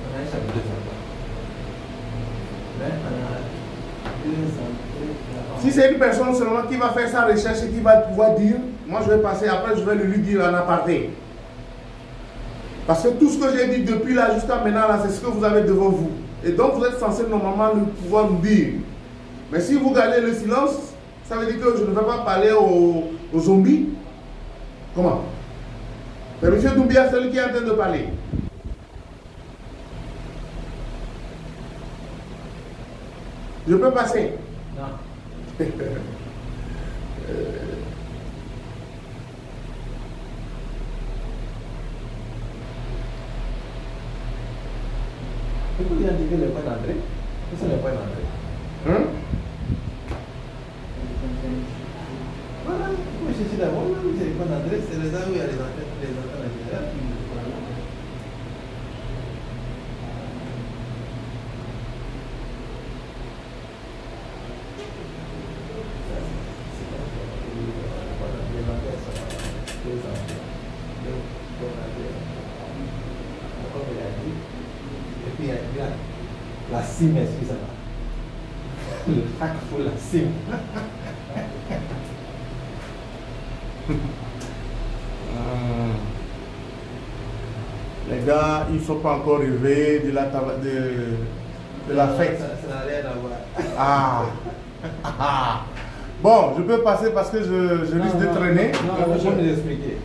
on a un chapitre en bas. Si c'est une personne seulement qui va faire sa recherche et qui va pouvoir dire, moi je vais passer, après je vais lui dire en aparté. Parce que tout ce que j'ai dit depuis là jusqu'à maintenant, là, c'est ce que vous avez devant vous. Et donc vous êtes censé normalement pouvoir nous dire. Mais si vous gardez le silence, ça veut dire que je ne vais pas parler aux zombies. Comment? Mais M. Doumbia, c'est celui qui est en train de parler. Je peux passer? Non. Tu peux identifier les points d'entrée? Où sont les points d'entrée? Hein? Voilà, vous cherchez d'abord, c'est les points d'entrée, c'est les endroits où il y a les antennes en général. Et puis il y a la cime, excusez-moi. Le sac pour la cime. Les gars, il ne faut pas encore rêver de la fête. Ça n'a rien à voir. Ah. Bon, je peux passer parce que je risque de traîner. Non, je vais vous expliquer.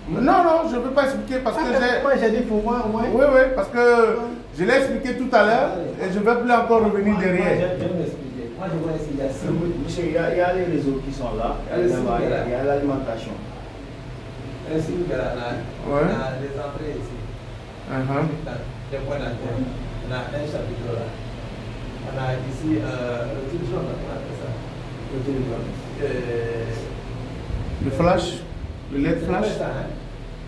Non, je ne peux pas expliquer parce que j'ai... Moi, j'ai dit pour moi, moi. Oui, parce que je l'ai expliqué tout à l'heure et je ne vais plus encore revenir derrière. Je vais m'expliquer. Moi, je vois ici, il y a 6. Monsieur, il y a les réseaux qui sont là, il y a l'alimentation. Ici, il y a les entrées ici. Les points d'antenne. On a un chapitre là. On a ici le truc jaune, on appelle ça. Le truc jaune. Le flash, le LED flash.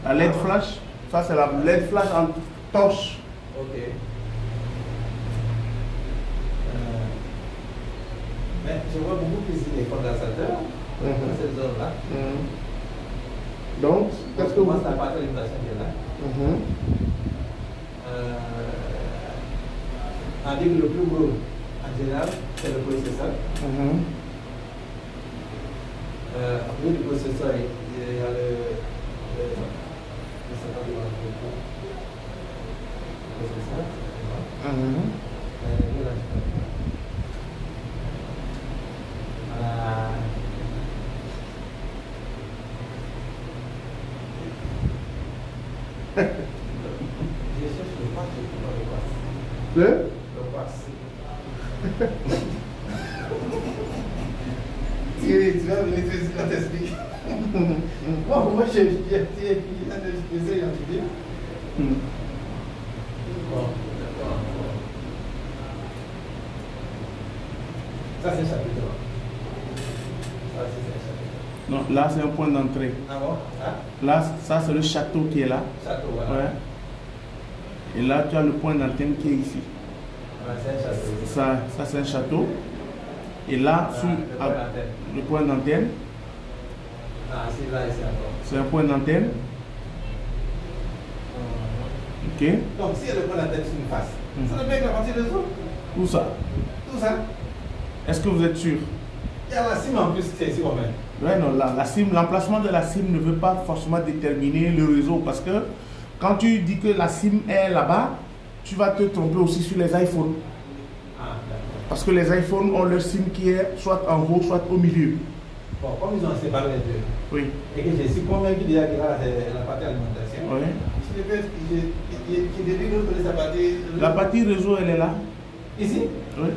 La LED flash, ça c'est la LED flash en torche. Ok. Mais je vois beaucoup plus ici les condensateurs dans cette zone-là. Donc, qu'est-ce que vous... la partie d'alimentation qui est là. On dit que le plus gros, en général, c'est le processeur. Après le processeur, il y a le je cherche le pass, je ne trouve pas le pass. Le pass. tu vas venir t'expliquer. Moi, j'ai essayé d'identifier. Bon, d'accord. Ça, c'est le chapitre. Ça, c'est le chapitre. Non, là, c'est un point d'entrée. Ah bon? Ah? Là, ça, c'est le château qui est là. Château, voilà. Ouais. Et là, tu as le point d'antenne qui est ici. Ah, c'est un château. Ça c'est un château. Et là, sur le point d'antenne. Ah, c'est là, ici encore. C'est un point d'antenne. Ok. Donc, si elle prend la tête sur une face, ça ne peut être la partie des autres. Où ça? Tout ça. Est-ce que vous êtes sûr? Il y a la cime en plus, c'est ici quand même. Ouais, non, la cime, l'emplacement de la cime ne veut pas forcément déterminer le réseau parce que quand tu dis que la cime est là-bas, tu vas te tromper aussi sur les iPhones. Ah, d'accord. Parce que les iPhones ont leur cime qui est soit en haut, soit au milieu. Bon, comme ils ont séparé les deux, Oui. et que je suis convaincu déjà que là, c'est la partie alimentation. Oui. Je devais nous donner sa partie. La partie réseau, elle est là. Ici? Oui.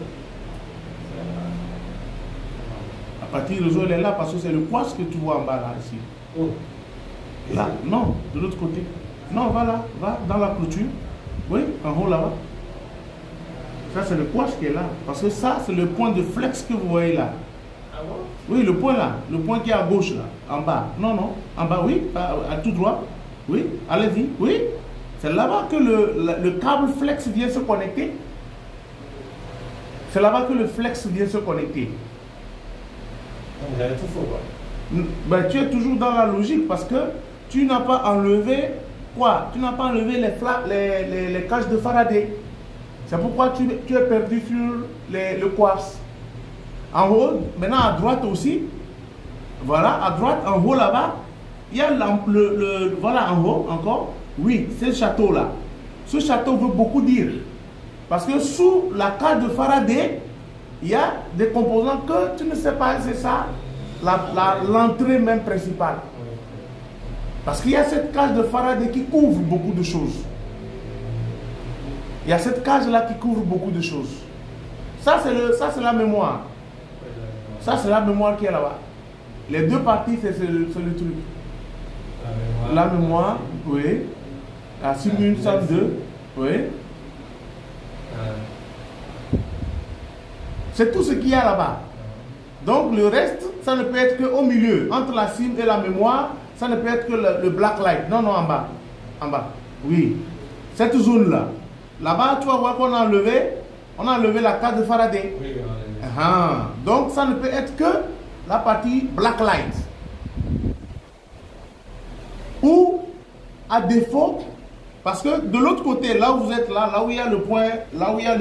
La partie réseau, elle est là parce que c'est le poids que tu vois en bas là, ici. Oh. Là, non, de l'autre côté. Non, va là, va dans la clôture. Oui, en haut là-bas. Ça, c'est le poids qui est là. Parce que ça, c'est le point de flex que vous voyez là. Ah bon? Oui, le point là. Le point qui est à gauche là. En bas. Non, non. En bas, oui. À tout droit. Oui. Allez-y. Oui. C'est là-bas que le câble flex vient se connecter. C'est là-bas que le flex vient se connecter. Donc, vous avez tout faux, quoi. Ben, tu es toujours dans la logique parce que tu n'as pas enlevé quoi? Tu n'as pas enlevé les cages de Faraday. C'est pourquoi tu es perdu sur le quartz. En haut, maintenant à droite aussi, voilà, à droite, en haut là-bas, il y a voilà en haut encore, oui, c'est le château là. Ce château veut beaucoup dire. Parce que sous la cage de Faraday, il y a des composants que tu ne sais pas, c'est ça, l'entrée même principale. Parce qu'il y a cette cage de Faraday qui couvre beaucoup de choses. Il y a cette cage-là qui couvre beaucoup de choses. Ça, c'est la mémoire. Ça, c'est la mémoire qui est là-bas. Les deux parties, c'est le truc. La mémoire, oui. La SIM 1, SIM 2, oui. C'est tout ce qu'il y a là-bas. Donc, le reste, ça ne peut être qu'au milieu. Entre la SIM et la mémoire, ça ne peut être que le black light. Non, non, en bas. En bas. Oui. Cette zone-là. Là-bas, tu vas voir qu'on a enlevé la carte de Faraday. Oui, on a enlevé. Donc, ça ne peut être que la partie black light. Ou, à défaut, parce que de l'autre côté, là où vous êtes là où il y a le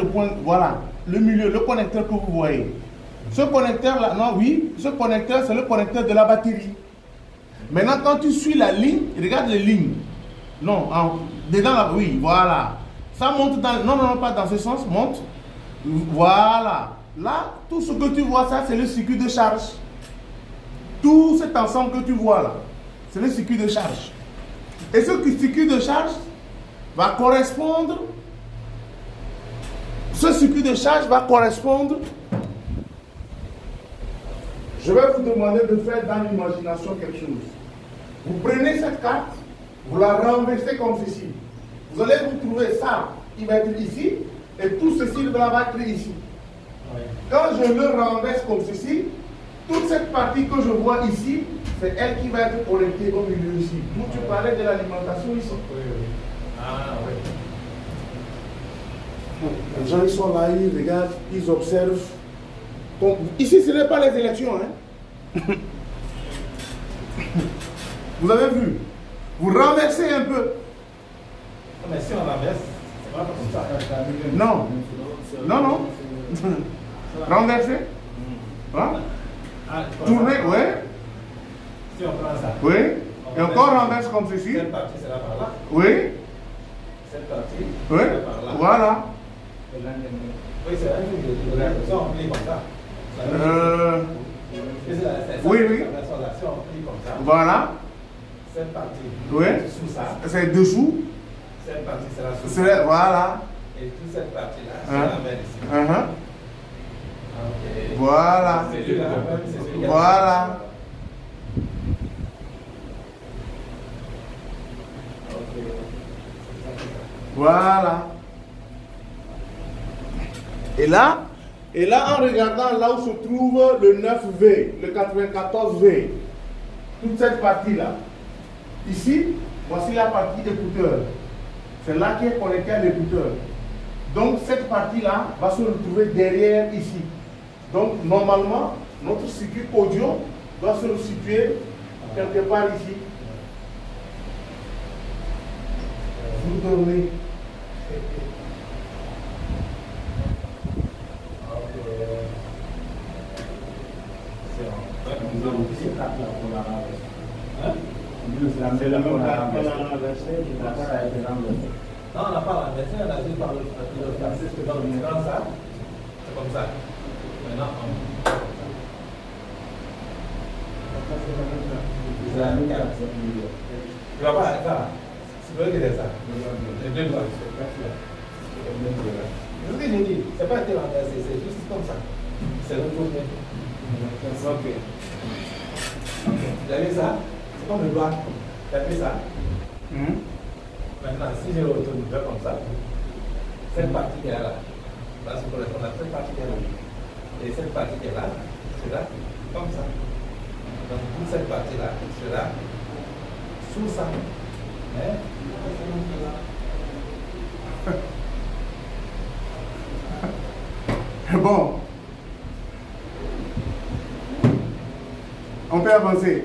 point, voilà, le milieu, le connecteur que vous voyez. Ce connecteur-là, non, oui, ce connecteur, c'est le connecteur de la batterie. Maintenant, quand tu suis la ligne, regarde les lignes. Non, dedans, là, oui, voilà. Ça monte dans... Non, pas dans ce sens, monte. Voilà. Là, tout ce que tu vois, ça, c'est le circuit de charge. Tout cet ensemble que tu vois là, c'est le circuit de charge. Et ce circuit de charge va correspondre... Ce circuit de charge va correspondre... Je vais vous demander de faire dans l'imagination quelque chose. Vous prenez cette carte, vous la renversez comme ceci. Vous allez vous trouver ça, il va être ici, et tout ceci va être ici. Oui. Quand je le renverse comme ceci, toute cette partie que je vois ici, c'est elle qui va être connectée au milieu ici. D'où tu parlais de l'alimentation ici. Oui, oui. Ah, oui. Les gens, ils sont là, ils regardent, ils observent. Donc, ici, ce n'est pas les élections. Hein. Vous avez vu? Vous renversez un peu. Mais si on renverse, c'est pas comme ça. Non. Non, non. Renverser. Hein? Tourner, oui. Si on prend ça. Oui. Et encore renverse comme ceci. Cette partie sera par là. Oui. Cette partie Oui. sera par là. Voilà. Oui, c'est un truc de ça, on plie comme ça. Oui, oui. Si on plie comme ça. Voilà. Cette partie. Oui. Sous ça. C'est dessous. Cette partie sera sous ça. Voilà. Et toute cette partie-là sera vers ici. Ok. Voilà. Voilà. Voilà. Et là, en regardant là où se trouve le 9V, le 94V, toute cette partie-là, ici, voici la partie écouteur. C'est là qui est connecté à l'écouteur. Donc cette partie-là va se retrouver derrière ici. Donc normalement, notre circuit audio doit se situer quelque part ici. Vous tournez. C'est la même qu'on a renversé. Non, on n'a pas renversé, on a juste parlé de c'est comme ça. C'est comme ça. Maintenant, c'est la même chose. Tu vas pas arrêter ça. C'est vrai que c'est ça. Les deux doigts. C'est ce que j'ai dit. C'est pas été renversé, c'est juste comme ça. C'est le côté. Ok. Vous avez vu ça? C'est comme le doigt. Tu as fait ça? Maintenant, si je retourne comme ça, cette partie qui est là, là, c'est correspond à cette partie qui est là. Et cette partie qui est là, c'est là, comme ça. Donc, toute cette partie-là, c'est là, sous ça. Bon. On peut avancer.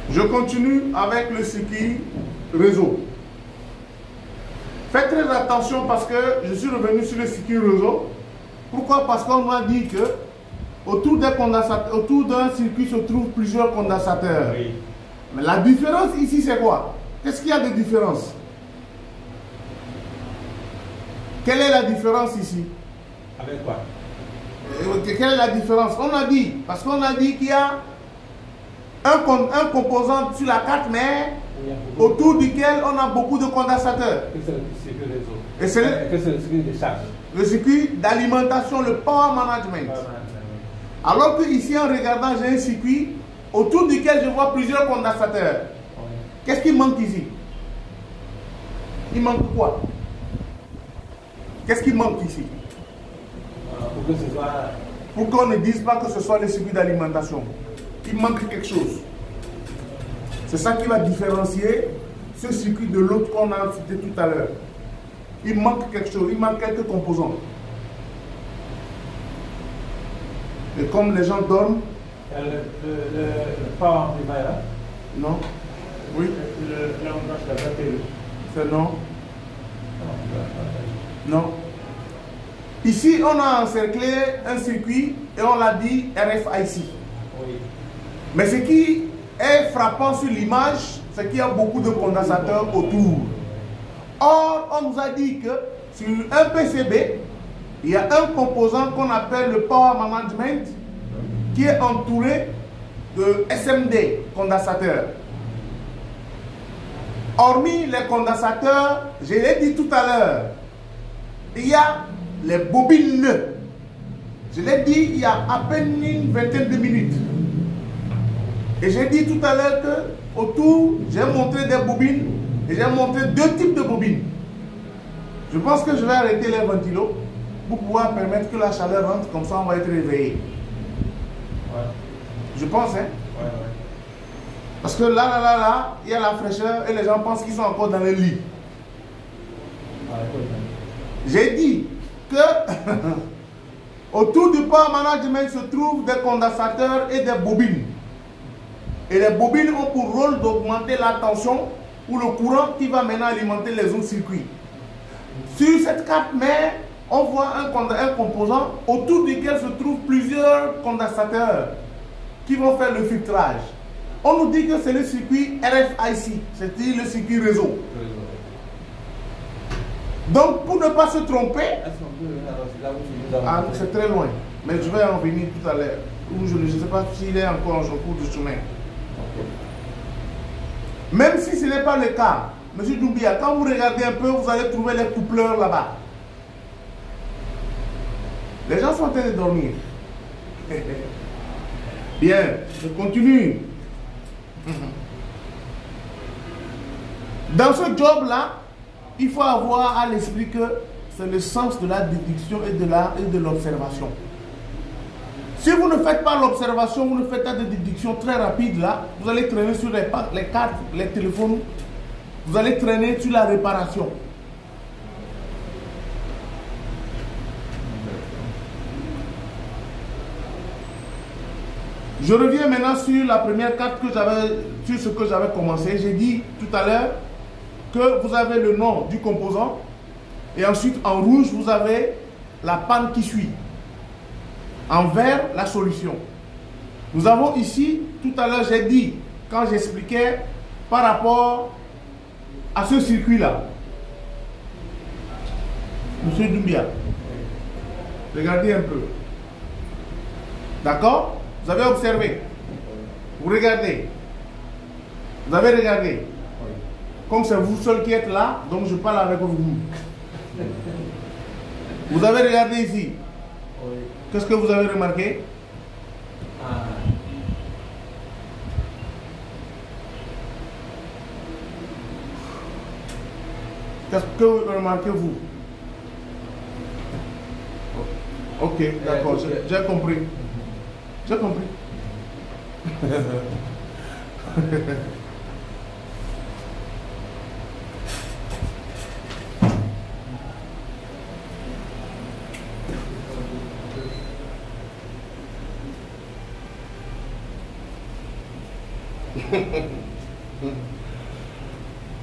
Je continue avec le circuit réseau. Faites très attention parce que je suis revenu sur le circuit réseau. Pourquoi? Parce qu'on m'a dit que autour d'un circuit se trouvent plusieurs condensateurs. Oui. Mais la différence ici, c'est quoi? Qu'est-ce qu'il y a de différence? Quelle est la différence ici? Avec quoi? Quelle est la différence? On a dit, parce qu'on a dit qu'il y a un composant sur la carte mère autour duquel on a beaucoup de condensateurs. Et c'est le circuit de charge. Le circuit d'alimentation, le power management. Alors que ici, en regardant, j'ai un circuit autour duquel je vois plusieurs condensateurs. Qu'est-ce qui manque ici? Il manque quoi? Qu'est-ce qui manque ici? Pour qu'on ne dise pas que ce soit le circuit d'alimentation. Il manque quelque chose. C'est ça qui va différencier ce circuit de l'autre qu'on a cité tout à l'heure. Il manque quelque chose, il manque quelques composants. Et comme les gens dorment... Le power amplifier là? Non. Oui. Là on branche la batterie. C'est non. Non. Ici, on a encerclé un circuit et on l'a dit RFIC. Oui. Mais ce qui est frappant sur l'image, c'est qu'il y a beaucoup de condensateurs autour. Or, on nous a dit que sur un PCB, il y a un composant qu'on appelle le Power Management qui est entouré de SMD, condensateurs. Hormis les condensateurs, je l'ai dit tout à l'heure, il y a les bobines. Je l'ai dit il y a à peine une vingtaine de minutes. Et j'ai dit tout à l'heure que autour, j'ai montré des bobines et j'ai montré deux types de bobines. Je pense que je vais arrêter les ventilos pour pouvoir permettre que la chaleur rentre, comme ça on va être réveillé. Ouais. Je pense, hein? Ouais, ouais. Parce que là, il y a la fraîcheur et les gens pensent qu'ils sont encore dans le lit. J'ai dit que autour du power management se trouvent des condensateurs et des bobines. Et les bobines ont pour rôle d'augmenter la tension ou le courant qui va maintenant alimenter les autres circuits. Sur cette carte mère, on voit un composant autour duquel se trouvent plusieurs condensateurs qui vont faire le filtrage. On nous dit que c'est le circuit RFIC, c'est-à-dire le circuit réseau. Donc, pour ne pas se tromper, c'est très loin, mais je vais en venir tout à l'heure. Je ne sais pas s'il est encore en cours de chemin. Même si ce n'est pas le cas, M. Doumbia, quand vous regardez un peu, vous allez trouver les coupleurs là-bas. Les gens sont en train de dormir. Bien, je continue. Dans ce job-là, il faut avoir à l'esprit que c'est le sens de la déduction et de l'observation. Si vous ne faites pas l'observation, vous ne faites pas de déduction très rapide là, vous allez traîner sur les cartes, les téléphones, vous allez traîner sur la réparation. Je reviens maintenant sur la première carte que sur ce que j'avais commencé. J'ai dit tout à l'heure que vous avez le nom du composant et ensuite en rouge vous avez la panne qui suit. En vert, la solution. Nous avons ici, tout à l'heure j'ai dit, quand j'expliquais par rapport à ce circuit-là. Monsieur Doumbia, regardez un peu. D'accord? Vous avez observé. Vous regardez. Vous avez regardé. Comme c'est vous seul qui êtes là, donc je parle avec vous. Vous avez regardé ici. Qu'est-ce que vous avez remarqué? Qu'est-ce que vous remarquez, vous? Ok, d'accord, j'ai compris. J'ai compris.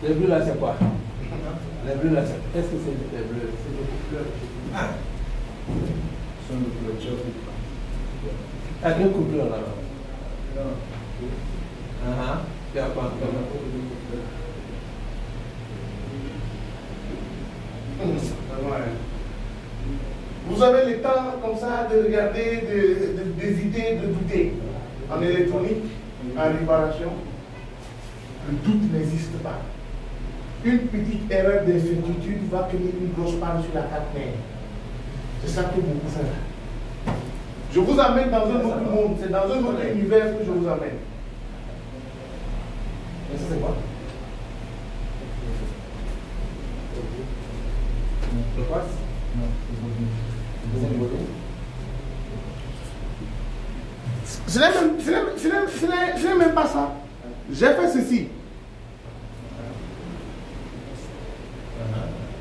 Les bleus là, c'est quoi? Les bleus là, c'est... Est-ce que c'est les bleus? C'est les couleurs. Ah! Ce sont les couleurs. Ah, deux couleurs là-bas. Puis après, vous avez le temps comme ça de regarder, d'hésiter, de douter. En électronique, en réparation, le doute n'existe pas. Une petite erreur d'incertitude va créer une grosse panne sur la carte mère. C'est ça que beaucoup font. Je vous amène dans un autre monde, c'est dans un autre univers que je vous amène. Et ça c'est quoi? Le passe? Non, ce n'est même pas ça. J'ai fait ceci.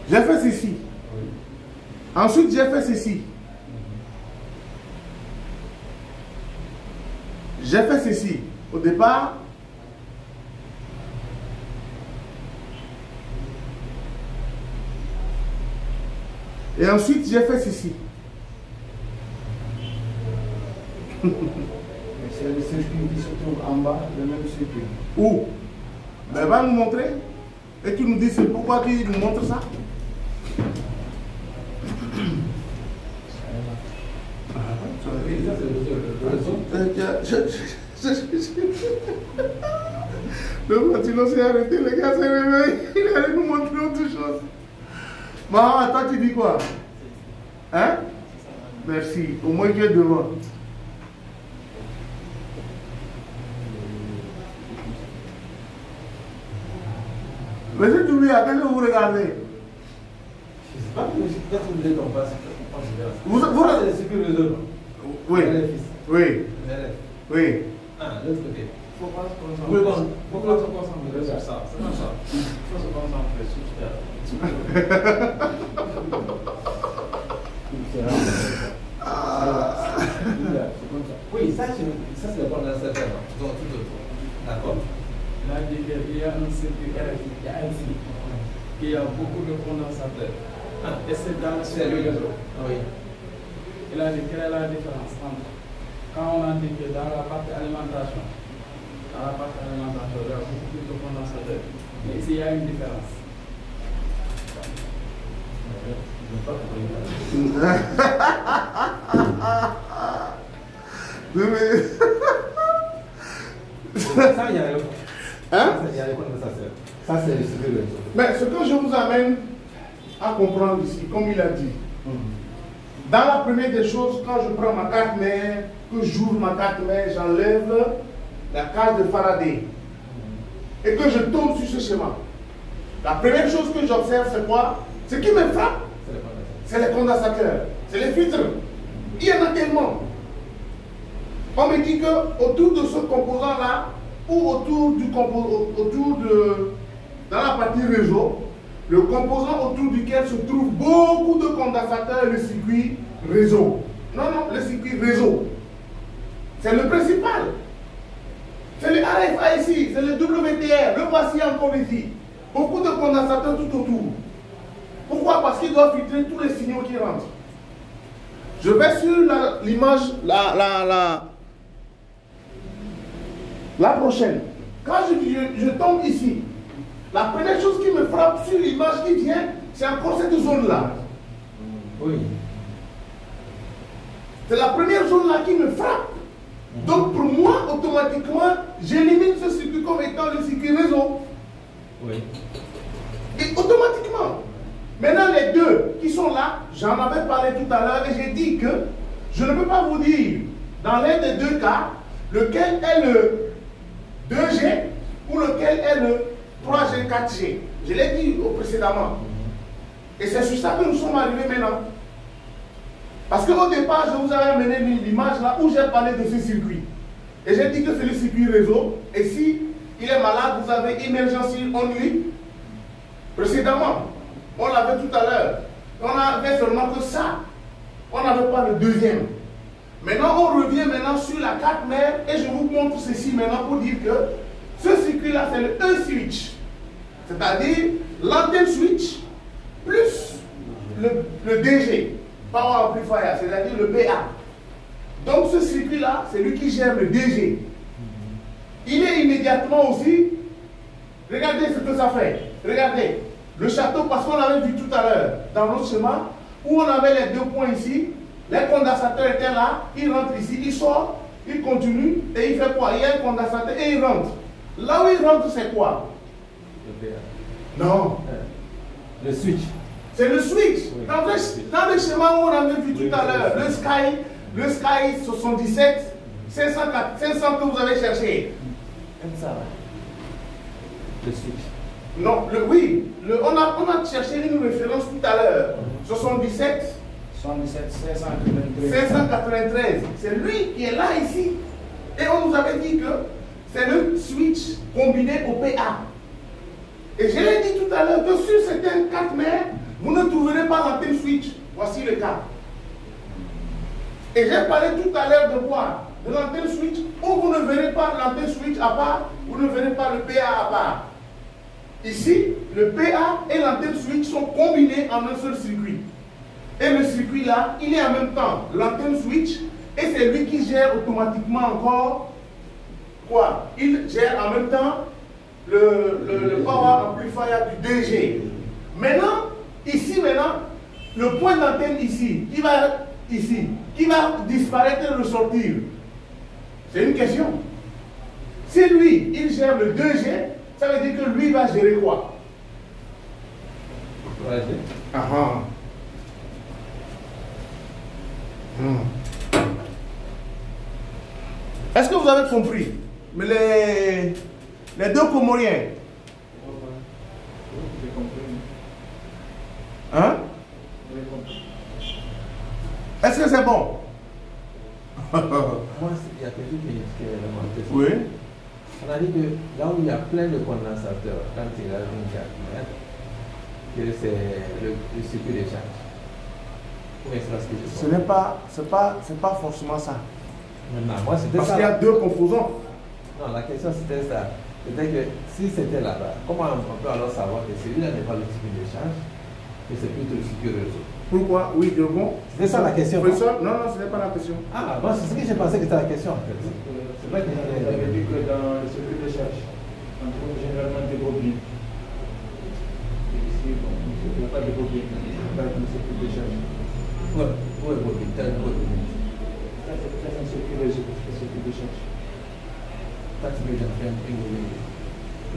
J'ai fait ceci. Ensuite, j'ai fait ceci. J'ai fait ceci. Au départ, et ensuite, j'ai fait ceci. C'est le circuit qui se trouve en bas, le même circuit. Où? Ben, va nous montrer. Et tu nous dis c'est pourquoi tu nous montres ça? Le ventilo s'est arrêté, le gars s'est réveillé, il allait nous montrer autre chose. Maman, toi tu dis quoi? Hein? Merci, au moins tu es devant. Monsieur Doumbia, qu'est-ce que vous regardez? Je ne sais pas, qu'est-ce que vous voulez qu'on fasse? Vous c'est le circuit réseau. Oui. Oui. Oui. Ah, l'autre côté. Il ne faut pas se concentrer. Oui, bon. Il ne faut pas se concentrer sur ça. C'est comme ça. Il faut se concentrer sur ça. Oui, ça c'est le condensateur. Donc tout autour. D'accord. Là, il y a un circuit RFI, il y a un fil, il y a beaucoup de condensateurs. Et c'est dans le circuit réseau. Oui. Et là, quelle est la différence entre quand on a dit que dans la partie alimentation, il y a beaucoup plus de condensateurs. Mais ici, il y a une différence. Ça, il y a le... Hein? Il y a les condensateurs. Ça, c'est le circuit réseau. Mais ce que je vous amène à comprendre ici, comme il a dit, dans la première des choses, quand je prends ma carte mère, que j'ouvre ma carte mère, j'enlève la case de Faraday et que je tombe sur ce schéma. La première chose que j'observe, c'est quoi? Ce qui me frappe, c'est les condensateurs, c'est les filtres. Il y en a tellement. On me dit que autour de ce composant-là, ou autour dans la partie réseau, le composant autour duquel se trouve beaucoup de condensateurs, le circuit réseau. Non, le circuit réseau. C'est le principal. C'est le RFIC, c'est le WTR, le voici encore ici. Beaucoup de condensateurs tout autour. Pourquoi? Parce qu'il doit filtrer tous les signaux qui rentrent. Je vais sur l'image, la prochaine. Quand je tombe ici, la première chose qui me frappe sur l'image qui vient, c'est encore cette zone-là. Oui. C'est la première zone-là qui me frappe. Donc pour moi, automatiquement, j'élimine ce circuit comme étant le circuit réseau. Oui. Et automatiquement. Maintenant, les deux qui sont là, j'en avais parlé tout à l'heure et j'ai dit que je ne peux pas vous dire, dans l'un des deux cas, lequel est le 2G ou lequel est le 3G, 4G. Je l'ai dit précédemment. Et c'est sur ça que nous sommes arrivés maintenant. Parce qu'au départ, je vous avais amené l'image là où j'ai parlé de ce circuit. Et j'ai dit que c'est le circuit réseau. Et si il est malade, vous avez emergency only. Précédemment, on l'avait tout à l'heure. On avait seulement que ça. On n'avait pas le deuxième. Maintenant, on revient maintenant sur la carte mère et je vous montre ceci maintenant pour dire que ce circuit-là, c'est le E-switch. C'est-à-dire l'antenne switch plus le DG, Power Amplifier, c'est-à-dire le PA. Donc ce circuit-là, c'est lui qui gère le DG. Il est immédiatement aussi, regardez ce que ça fait. Regardez, le château, parce qu'on l'avait vu tout à l'heure dans notre schéma, où on avait les deux points ici, les condensateurs étaient là, il rentre ici, il sort, il continue, et il fait quoi? Il y a un condensateur et il rentre. Là où il rentre, c'est quoi? Le PA. Non. Le switch. C'est le switch. Oui. Dans le schéma où on avait vu tout à l'heure, le Sky 77, 500 que vous avez cherché. Comme ça, là. Le switch. Non, on a cherché une référence tout à l'heure. 77 593. C'est lui qui est là ici. Et on nous avait dit que c'est le switch combiné au PA. Et je l'ai dit tout à l'heure que sur certaines cartes mères, vous ne trouverez pas l'antenne switch. Voici le cas. Et j'ai parlé tout à l'heure de quoi? De l'antenne switch, où vous ne verrez pas l'antenne switch à part, vous ne verrez pas le PA à part. Ici, le PA et l'antenne switch sont combinés en un seul circuit. Et le circuit là, il est en même temps l'antenne switch et c'est lui qui gère automatiquement encore quoi? Il gère en même temps le power amplifier du DG. Maintenant, ici le point d'antenne ici, qui va disparaître et ressortir. C'est une question. Si lui, il gère le 2G, ça veut dire que lui va gérer quoi? 3G. Est-ce que vous avez compris? Mais les deux Comoriens. Hein? Est-ce que c'est bon? Moi, il y a quelque chose qui est élémentaire. Oui. On a dit que là où il y a plein de condensateurs, quand il y a une carte mère, que c'est le circuit de charge. Ce n'est pas forcément ça. Non, moi c'était ça. Parce qu'il y a deux composants. Non, la question c'était ça. C'était que si c'était là-bas, comment on peut alors savoir que celui-là n'est pas le circuit de charge, que c'est plutôt le circuit réseau? Pourquoi? Oui, de bon. C'était ça la question. Non, ce n'est pas la question. Ah, moi c'est ce que j'ai pensé que c'était la question en fait. C'est vrai que j'avais dit que dans le circuit de charge, on trouve généralement des bobines. Et ici, bon, il n'y a pas de bobines. Pas de circuit de charge. Oui, bobine, tel bobine. Ça, c'est un circuit réseau, c'est un circuit de charge. Ça, tu peux déjà faire une bobine.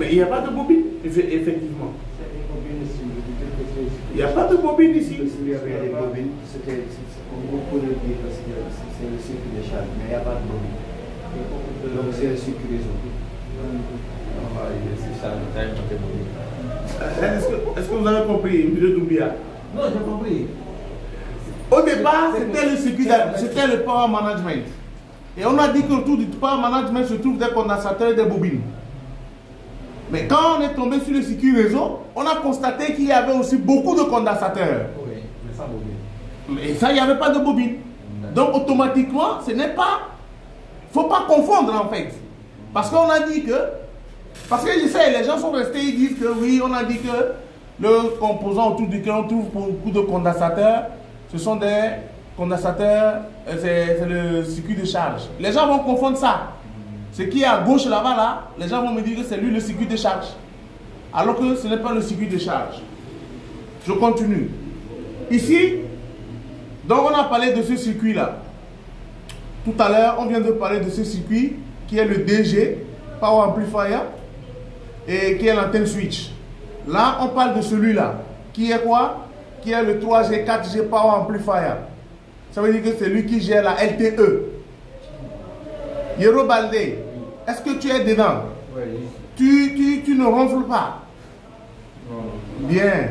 Mais il n'y a pas de bobine, effectivement. C'est une bobine ici. Il n'y a pas de bobine ici. Il y a des bobines. C'était Vous pouvez dire que c'est le circuit de charge, mais il n'y a pas de bobine. Donc c'est le circuit réseau. Est-ce que vous avez compris, M. Doumbia? Non, j'ai compris. Au départ, c'était le power management. Et on a dit que autour du power management se trouvent des condensateurs et des bobines. Mais quand on est tombé sur le circuit réseau, on a constaté qu'il y avait aussi beaucoup de condensateurs. Oui, mais sans bobine. Mais ça, il n'y avait pas de bobine. Donc automatiquement, ce n'est pas... Il ne faut pas confondre en fait. Parce qu'on a dit que... Parce que je sais, les gens sont restés, ils disent que oui, on a dit que le composant autour duquel on trouve beaucoup de condensateurs, ce sont des condensateurs, c'est le circuit de charge. Les gens vont confondre ça. Ce qui est à gauche là-bas, là, les gens vont me dire que c'est lui le circuit de charge. Alors que ce n'est pas le circuit de charge. Je continue. Ici, donc on a parlé de ce circuit-là. Tout à l'heure, on vient de parler de ce circuit qui est le DG, Power Amplifier, et qui est l'antenne switch. Là, on parle de celui-là, qui est quoi? Qui est le 3G, 4G Power Amplifier. Ça veut dire que c'est lui qui gère la LTE. Yero Baldé, est-ce que tu es dedans? Oui. Tu ne ronfles pas? Non. Bien.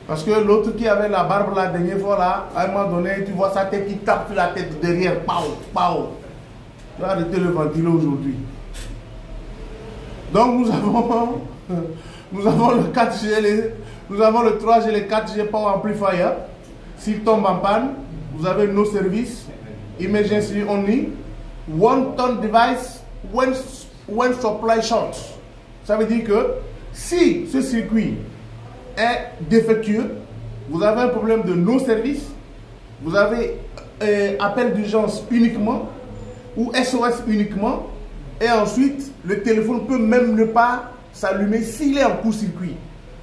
Parce que l'autre qui avait la barbe la dernière fois là, à un moment donné, tu vois sa tête qui tape sur la tête derrière. Pau, pau. Tu vas arrêter le ventilo aujourd'hui. Donc nous avons le 4G, nous avons le 3G, le 4G Power Amplifier. S'il tombe en panne, vous avez nos services. Emergency only. One ton device when supply short. Ça veut dire que si ce circuit est défectueux, vous avez un problème de no service, vous avez appel d'urgence uniquement ou SOS uniquement, et ensuite le téléphone peut même ne pas s'allumer s'il est en court-circuit.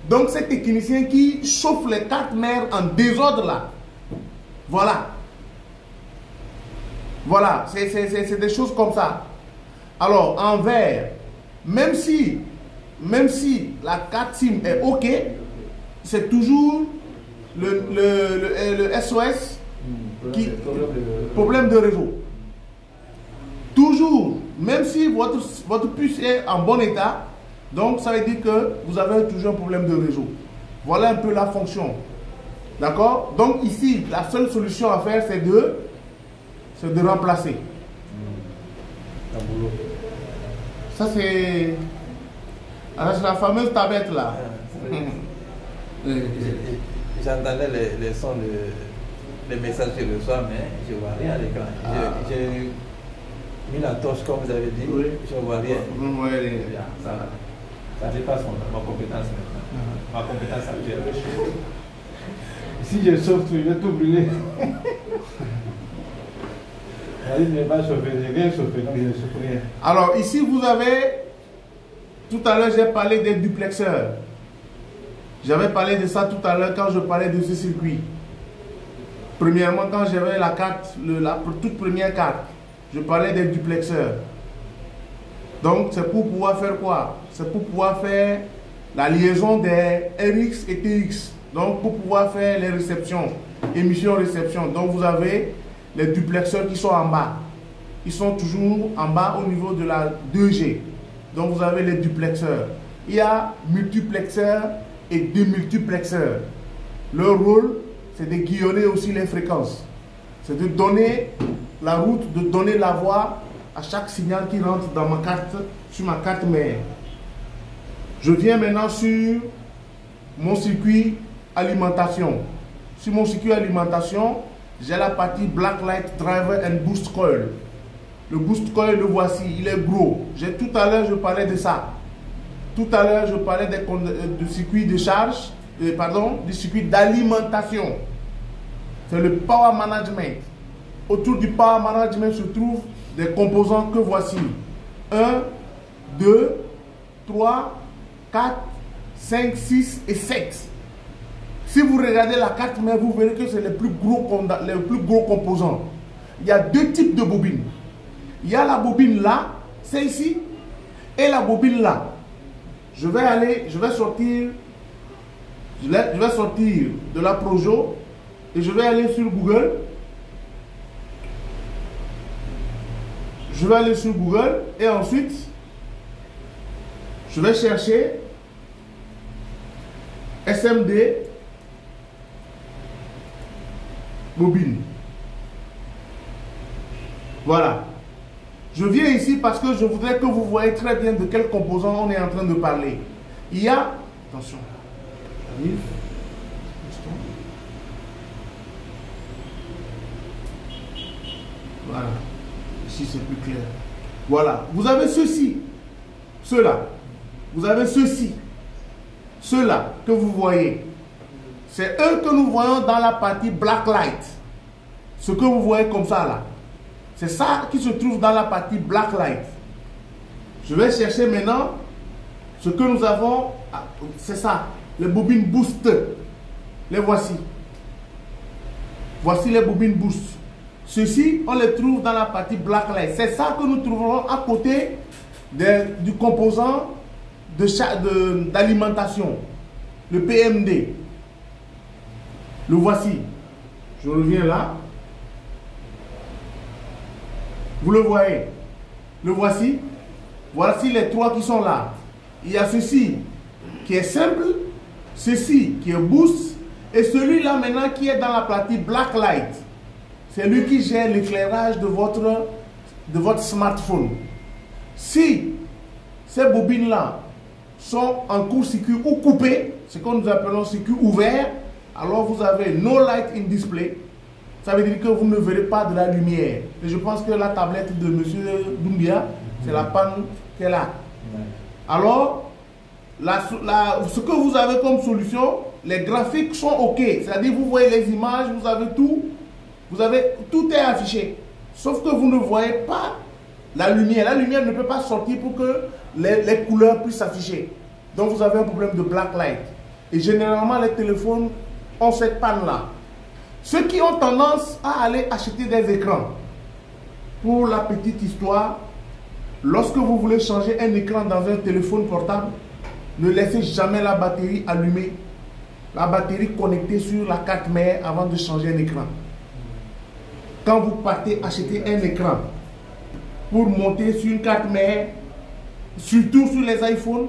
Donc c'est technicien qui chauffe les 4 mers en désordre là. Voilà. Voilà, c'est des choses comme ça. Alors, en vert, même si la carte SIM est OK, c'est toujours le SOS qui... Problème de réseau. Toujours, même si votre puce est en bon état, donc ça veut dire que vous avez toujours un problème de réseau. Voilà un peu la fonction. D'accord? Donc ici, la seule solution à faire, c'est de remplacer. Ça c'est la fameuse tablette là. J'entendais les sons, les messages que je reçois, mais je ne vois rien à l'écran. J'ai mis la torche comme vous avez dit, oui. Je ne vois rien. Ça dépasse ma compétence maintenant. Ma compétence actuelle. Si je sauve tout, je vais tout brûler. Alors ici vous avez, tout à l'heure j'ai parlé des duplexeurs. J'avais parlé de ça tout à l'heure quand je parlais de ce circuit. Premièrement, quand j'avais la carte, la toute première carte, je parlais des duplexeurs. Donc c'est pour pouvoir faire quoi? C'est pour pouvoir faire la liaison des RX et TX. Donc pour pouvoir faire les réceptions, émission-réception. Donc vous avez les duplexeurs qui sont en bas. Ils sont toujours en bas au niveau de la 2G. Donc vous avez les duplexeurs. Il y a multiplexeurs et démultiplexeurs. Leur rôle, c'est de guillonner aussi les fréquences. C'est de donner la route, de donner la voie à chaque signal qui rentre dans ma carte, sur ma carte mère. Je viens maintenant sur mon circuit alimentation. Sur mon circuit alimentation, j'ai la partie Black Light Driver and Boost Coil. Le Boost Coil, le voici, il est gros. Tout à l'heure, je parlais de ça. Tout à l'heure, je parlais du circuit de charge, du circuit d'alimentation. C'est le Power Management. Autour du Power Management se trouvent des composants que voici. 1, 2, 3, 4, 5, 6 et 7. Si vous regardez la carte mère, vous verrez que c'est les plus gros composants. Il y a deux types de bobines. Il y a la bobine là, c'est ici, et la bobine là. Je vais sortir de la Projo et je vais aller sur Google. Je vais aller sur Google et ensuite, je vais chercher SMD bobine. Voilà. Je viens ici parce que je voudrais que vous voyez très bien de quel composant on est en train de parler. Il y a... Attention. Arrive. Voilà. Ici, c'est plus clair. Voilà. Vous avez ceci. Ceux-là. Vous avez ceci. Ceux-là que vous voyez. C'est eux que nous voyons dans la partie blacklight. Ce que vous voyez comme ça là. C'est ça qui se trouve dans la partie blacklight. Je vais chercher maintenant ce que nous avons. C'est ça. Les bobines boost. Les voici. Voici les bobines boost. Ceux-ci, on les trouve dans la partie blacklight. C'est ça que nous trouverons à côté du composant d'alimentation. Le PMD. Le voici. Je reviens là. Vous le voyez. Le voici. Voici les trois qui sont là. Il y a ceci qui est simple. Ceci qui est boost. Et celui-là maintenant qui est dans la partie blacklight. C'est lui qui gère l'éclairage de votre smartphone. Si ces bobines-là sont en court-circuit ou coupées, ce que nous appelons circuit ouvert, alors vous avez no light in display. Ça veut dire que vous ne verrez pas de la lumière. Et je pense que la tablette de M. Doumbia, c'est la panne qu'elle a. Alors, ce que vous avez comme solution, les graphiques sont OK. C'est-à-dire vous voyez les images, vous avez tout. Tout est affiché. Sauf que vous ne voyez pas la lumière. La lumière ne peut pas sortir pour que les couleurs puissent s'afficher. Donc vous avez un problème de blacklight. Et généralement, les téléphones ont cette panne-là. Ceux qui ont tendance à aller acheter des écrans, pour la petite histoire, lorsque vous voulez changer un écran dans un téléphone portable, ne laissez jamais la batterie allumée, la batterie connectée sur la carte mère avant de changer un écran. Quand vous partez acheter un écran pour monter sur une carte mère, surtout sur les iPhones,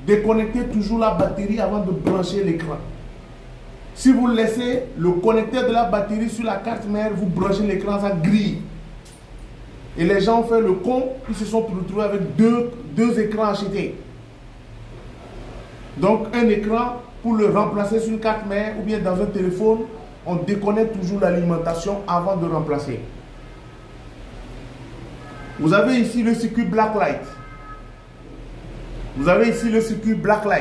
déconnectez toujours la batterie avant de brancher l'écran. Si vous laissez le connecteur de la batterie sur la carte mère, vous branchez l'écran, ça grille. Et les gens ont fait le con, ils se sont retrouvés avec deux écrans achetés. Donc un écran, pour le remplacer sur une carte mère ou bien dans un téléphone, on déconnecte toujours l'alimentation avant de remplacer. Vous avez ici le circuit blacklight. Vous avez ici le circuit blacklight.